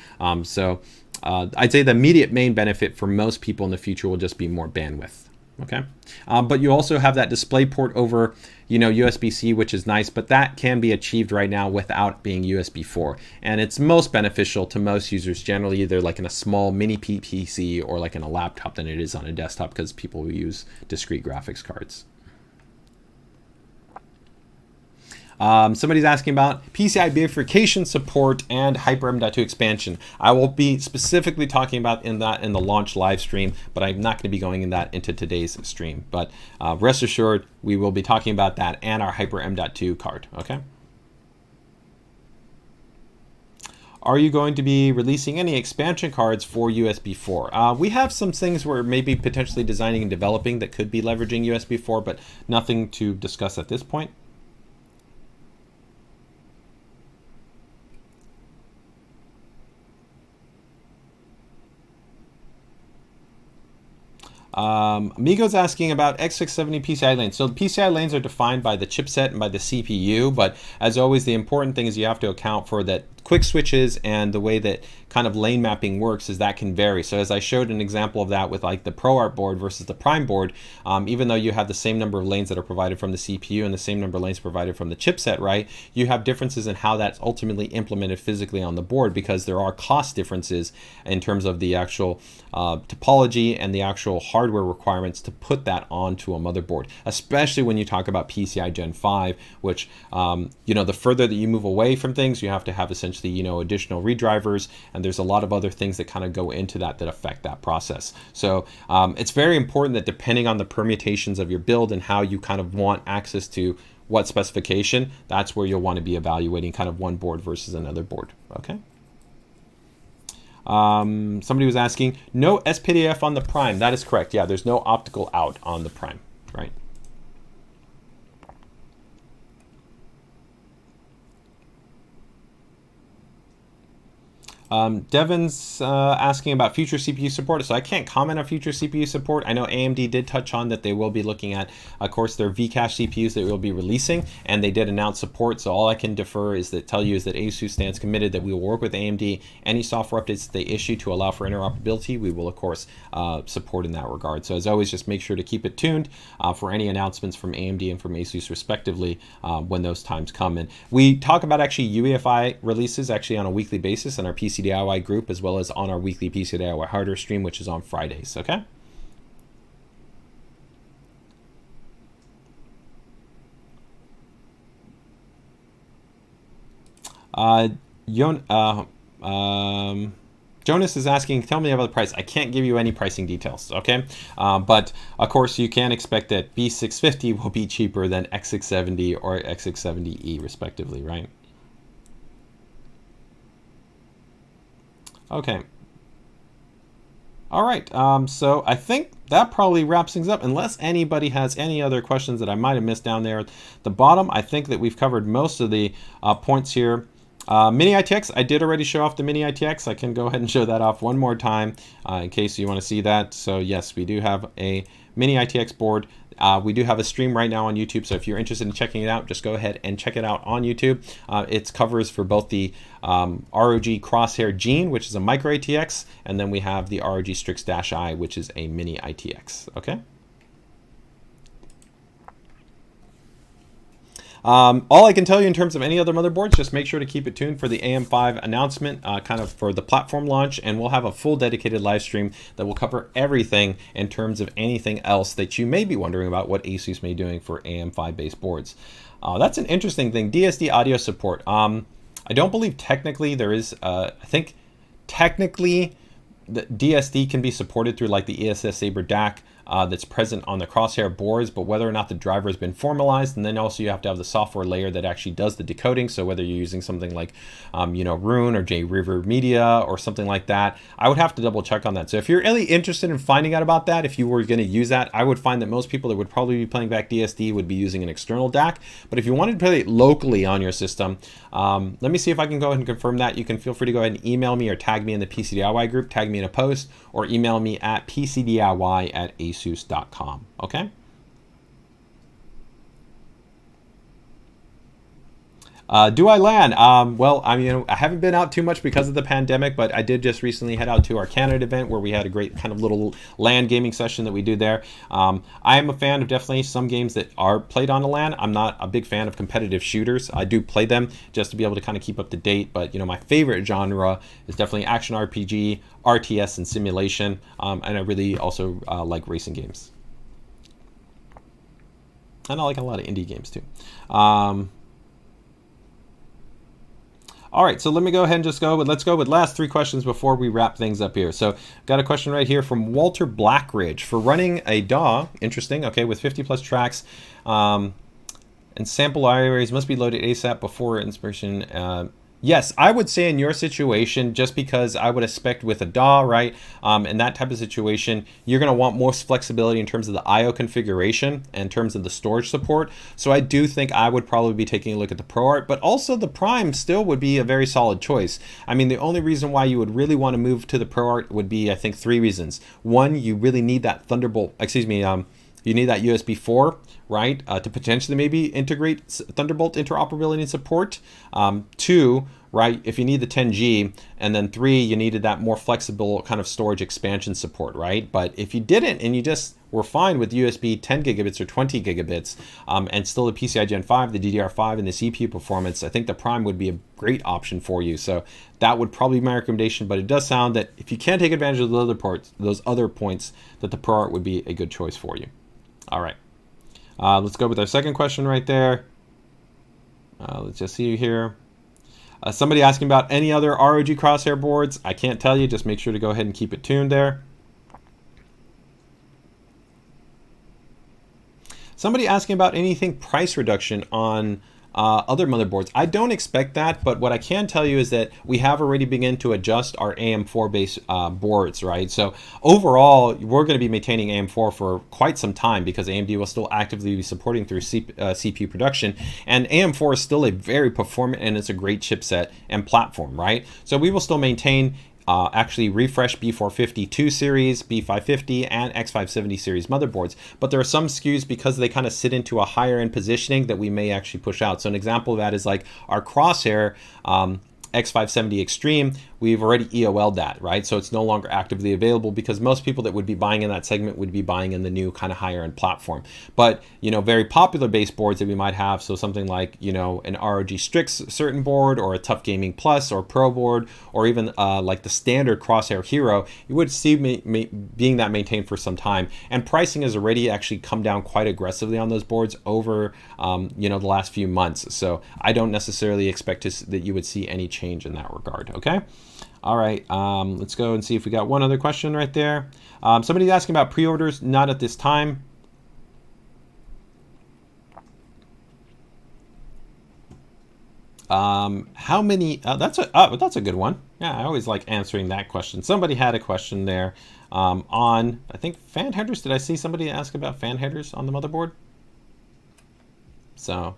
I'd say the immediate main benefit for most people in the future will just be more bandwidth. Okay, but you also have that display port over, USB-C, which is nice, but that can be achieved right now without being USB 4. And it's most beneficial to most users generally either like in a small mini PC or like in a laptop than it is on a desktop because people will use discrete graphics cards. Somebody's asking about PCI bifurcation support and Hyper M.2 expansion. I will be specifically talking about in the launch live stream, but I'm not going to be going into today's stream. But rest assured, we will be talking about that and our Hyper M.2 card. Okay. Are you going to be releasing any expansion cards for USB 4? We have some things we're maybe potentially designing and developing that could be leveraging USB 4, but nothing to discuss at this point. Amigo's asking about X670 PCI lanes. So the PCI lanes are defined by the chipset and by the CPU, but as always, the important thing is you have to account for that quick switches and the way that kind of lane mapping works is that can vary. So as I showed an example of that with like the ProArt board versus the Prime board, even though you have the same number of lanes that are provided from the CPU and the same number of lanes provided from the chipset, right, you have differences in how that's ultimately implemented physically on the board because there are cost differences in terms of the actual topology and the actual hardware requirements to put that onto a motherboard, especially when you talk about PCI Gen 5, which, the further that you move away from things, you have to have essentially, additional redrivers, and there's a lot of other things that kind of go into that affect that process. So it's very important that depending on the permutations of your build and how you kind of want access to what specification, that's where you'll want to be evaluating kind of one board versus another board. Okay. Somebody was asking, no SPDIF on the Prime. That is correct. Yeah, there's no optical out on the Prime, right? Devin's asking about future CPU support. So I can't comment on future CPU support. I know AMD did touch on that they will be looking at, of course, their Vcache CPUs that we'll be releasing, and they did announce support. So all I can defer is that tell you is that ASUS stands committed that we will work with AMD. Any software updates that they issue to allow for interoperability, we will, of course, support in that regard. So as always, just make sure to keep it tuned for any announcements from AMD and from ASUS respectively when those times come. And we talk about actually UEFI releases actually on a weekly basis in our PC DIY group, as well as on our weekly PC DIY hardware stream, which is on Fridays. Okay. Jonas is asking, tell me about the price. I can't give you any pricing details, okay? But of course, you can expect that B650 will be cheaper than X670 or X670E respectively, right? Okay. All right. So I think that probably wraps things up. Unless anybody has any other questions that I might have missed down there at the bottom, I think that we've covered most of the points here. Mini ITX, I did already show off the Mini ITX. I can go ahead and show that off one more time in case you want to see that. So yes, we do have a Mini ITX board. We do have a stream right now on YouTube, so if you're interested in checking it out, just go ahead and check it out on YouTube. It's covers for both the ROG Crosshair Gene, which is a micro ATX, and then we have the ROG Strix-I, which is a mini ITX. Okay. All I can tell you in terms of any other motherboards, just make sure to keep it tuned for the AM5 announcement, kind of for the platform launch, and we'll have a full dedicated live stream that will cover everything in terms of anything else that you may be wondering about what ASUS may be doing for AM5 based boards. That's an interesting thing. DSD audio support. I don't believe technically there is, I think technically the DSD can be supported through like the ESS Saber DAC that's present on the Crosshair boards, but whether or not the driver has been formalized, and then also you have to have the software layer that actually does the decoding. So whether you're using something like, Rune or JRiver Media or something like that, I would have to double check on that. So if you're really interested in finding out about that, if you were going to use that, I would find that most people that would probably be playing back DSD would be using an external DAC. But if you wanted to play it locally on your system, let me see if I can go ahead and confirm that. You can feel free to go ahead and email me or tag me in the PCDIY group, tag me in a post, or email me at pcdiy@asus.com. Okay. Do I LAN? Well, I haven't been out too much because of the pandemic, but I did just recently head out to our Canada event where we had a great kind of little LAN gaming session that we do there. I am a fan of definitely some games that are played on a LAN. I'm not a big fan of competitive shooters. I do play them just to be able to kind of keep up to date, but my favorite genre is definitely action RPG, RTS, and simulation, and I really also like racing games. And I like a lot of indie games too. All right, so let me go ahead and just let's go with last 3 questions before we wrap things up here. So got a question right here from Walter Blackridge. For running a DAW, interesting, okay, with 50 plus tracks, and sample libraries must be loaded ASAP before inspiration. Yes, I would say in your situation, just because I would expect with a DAW, right, in that type of situation, you're going to want more flexibility in terms of the I/O configuration, in terms of the storage support. So I do think I would probably be taking a look at the ProArt, but also the Prime still would be a very solid choice. I mean, the only reason why you would really want to move to the ProArt would be, I think, 3 reasons. One, you really need that you need that USB 4, right, to potentially maybe integrate Thunderbolt interoperability and support. 2, right, if you need the 10G, and then 3, you needed that more flexible kind of storage expansion support, right? But if you didn't and you just were fine with USB 10 gigabits or 20 gigabits and still the PCI Gen 5, the DDR5, and the CPU performance, I think the Prime would be a great option for you. So that would probably be my recommendation, but it does sound that if you can't take advantage of those other points, that the ProArt would be a good choice for you. All right, let's go with our second question right there. Let's just see here. Somebody asking about any other ROG crosshair boards. I can't tell you, just make sure to go ahead and keep it tuned there. Somebody asking about anything price reduction on other motherboards. I don't expect that, but what I can tell you is that we have already begun to adjust our AM4 based boards, right? So overall, we're going to be maintaining AM4 for quite some time because AMD will still actively be supporting through CPU production, and AM4 is still a very performant and it's a great chipset and platform, right? So we will still maintain actually refresh B450 series, B550, and X570 series motherboards. But there are some SKUs, because they kind of sit into a higher end positioning, that we may actually push out. So an example of that is like our Crosshair X570 Extreme. We've already EOL'd that, right? So it's no longer actively available because most people that would be buying in that segment would be buying in the new kind of higher end platform. But, you know, very popular base boards that we might have, so something like, you know, an ROG Strix certain board, or a Tough Gaming Plus or Pro board, or even like the standard Crosshair Hero, you would see being that maintained for some time. And pricing has already actually come down quite aggressively on those boards over, you know, the last few months. So I don't necessarily expect that you would see any change in that regard, okay? All right, let's go and see if we got one other question right there. Somebody's asking about pre-orders. Not at this time. How many? That's a good one. Yeah, I always like answering that question. Somebody had a question there on, I think, fan headers. Did I see somebody ask about fan headers on the motherboard? So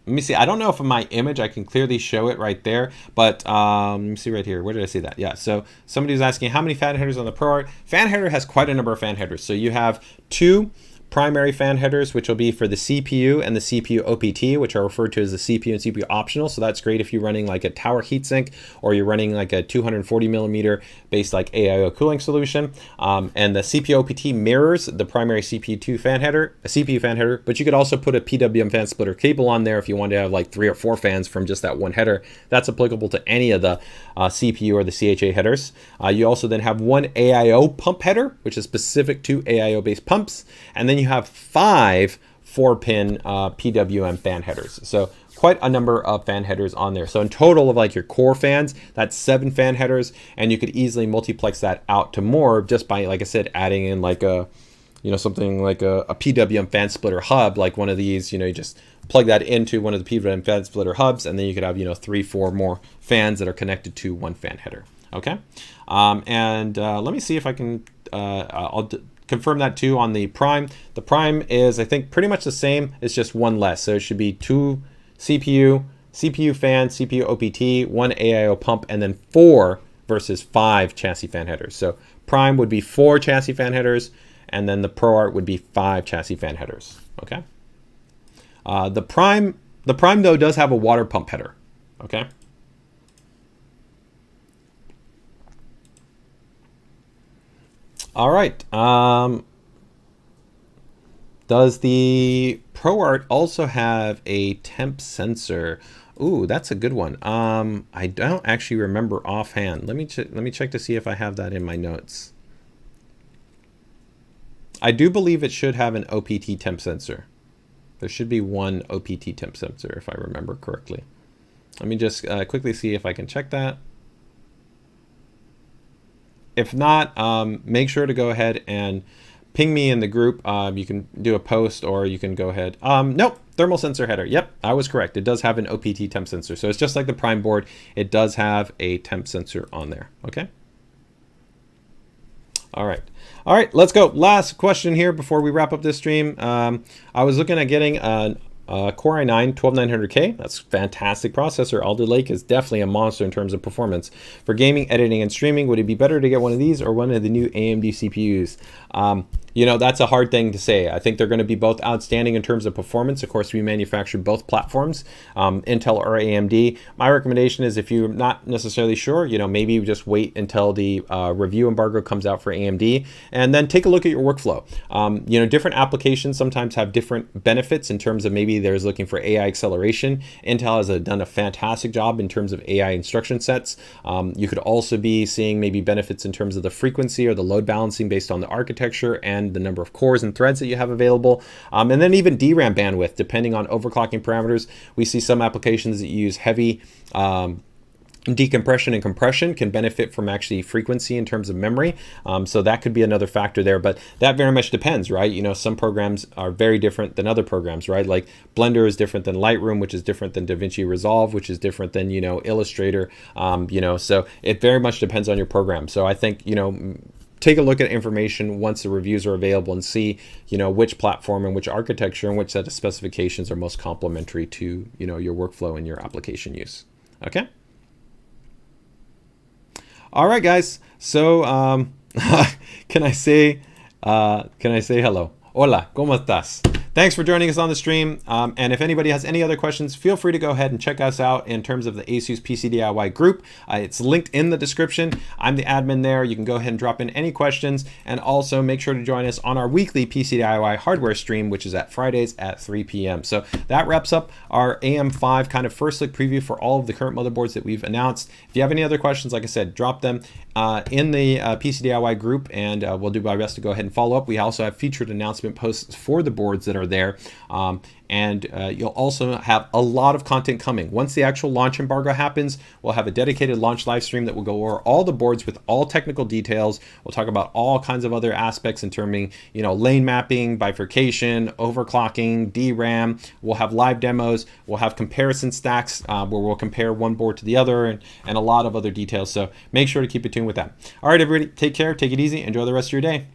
let me see. I don't know if in my image I can clearly show it right there, but let me see right here. Where did I see that? Yeah, so somebody was asking how many fan headers on the ProArt. Fan header has quite a number of fan headers. So you have 2 primary fan headers, which will be for the CPU and the CPU OPT, which are referred to as the CPU and CPU optional. So that's great if you're running like a tower heatsink, or you're running like a 240 millimeter based like AIO cooling solution. And the CPU OPT mirrors the primary CPU fan header, but you could also put a PWM fan splitter cable on there if you want to have like 3 or 4 fans from just that one header. That's applicable to any of the CPU or the CHA headers. You also then have 1 AIO pump header, which is specific to AIO based pumps. And then you have 5 4-pin PWM fan headers. So quite a number of fan headers on there. So in total of like your core fans, that's 7 fan headers, and you could easily multiplex that out to more just by, like I said, adding in like a, you know, something like a PWM fan splitter hub, like one of these, you know, you just plug that into one of the PWM fan splitter hubs, and then you could have, you know, 3, 4 more fans that are connected to 1 fan header. Okay. Let me see if I can, I'll confirm that too on the Prime. The Prime is, I think, pretty much the same. It's just 1 less. So it should be 2 CPU fan, CPU OPT, 1 AIO pump, and then 4 versus 5 chassis fan headers. So Prime would be 4 chassis fan headers, and then the ProArt would be 5 chassis fan headers. Okay. The Prime though does have a water pump header. Okay. All right. Does the ProArt also have a temp sensor? Ooh, that's a good one. I don't actually remember offhand. Let me check to see if I have that in my notes. I do believe it should have an OPT temp sensor. There should be 1 OPT temp sensor if I remember correctly. Let me just quickly see if I can check that. If not, make sure to go ahead and ping me in the group. You can do a post, or you can go ahead. Nope, thermal sensor header. Yep, I was correct. It does have an OPT temp sensor. So it's just like the Prime board. It does have a temp sensor on there. Okay. All right. All right, let's go. Last question here before we wrap up this stream. I was looking at getting an Core i9 12900K. That's a fantastic processor. Alder Lake is definitely a monster in terms of performance. For gaming, editing, and streaming, would it be better to get one of these or one of the new AMD CPUs? You know, that's a hard thing to say. I think they're going to be both outstanding in terms of performance. Of course, we manufacture both platforms, Intel or AMD. My recommendation is, if you're not necessarily sure, you know, maybe just wait until the review embargo comes out for AMD, and then take a look at your workflow. You know, different applications sometimes have different benefits in terms of, maybe there's looking for AI acceleration. Intel has done a fantastic job in terms of AI instruction sets. You could also be seeing maybe benefits in terms of the frequency or the load balancing based on the architecture and the number of cores and threads that you have available. And then even DRAM bandwidth, depending on overclocking parameters. We see some applications that use heavy decompression and compression can benefit from actually frequency in terms of memory. So that could be another factor there, but that very much depends, right? You know, some programs are very different than other programs, right? Like Blender is different than Lightroom, which is different than DaVinci Resolve, which is different than, you know, Illustrator. You know, so it very much depends on your program. So I think, you know, take a look at information once the reviews are available and see, you know, which platform and which architecture and which set of specifications are most complementary to, you know, your workflow and your application use. Okay. All right, guys. So can I say hello? Hola, ¿cómo estás? Thanks for joining us on the stream. And if anybody has any other questions, feel free to go ahead and check us out in terms of the ASUS PC DIY group. It's linked in the description. I'm the admin there. You can go ahead and drop in any questions, and also make sure to join us on our weekly PC DIY hardware stream, which is at Fridays at 3 p.m. So that wraps up our AM5 kind of first look preview for all of the current motherboards that we've announced. If you have any other questions, like I said, drop them in the PC DIY group, and we'll do our best to go ahead and follow up. We also have featured announcement posts for the boards that are there. And you'll also have a lot of content coming. Once the actual launch embargo happens, we'll have a dedicated launch live stream that will go over all the boards with all technical details. We'll talk about all kinds of other aspects in terms of, you know, lane mapping, bifurcation, overclocking, DRAM. We'll have live demos. We'll have comparison stacks where we'll compare one board to the other, and a lot of other details. So make sure to keep it tuned with that. All right, everybody, take care, take it easy, enjoy the rest of your day.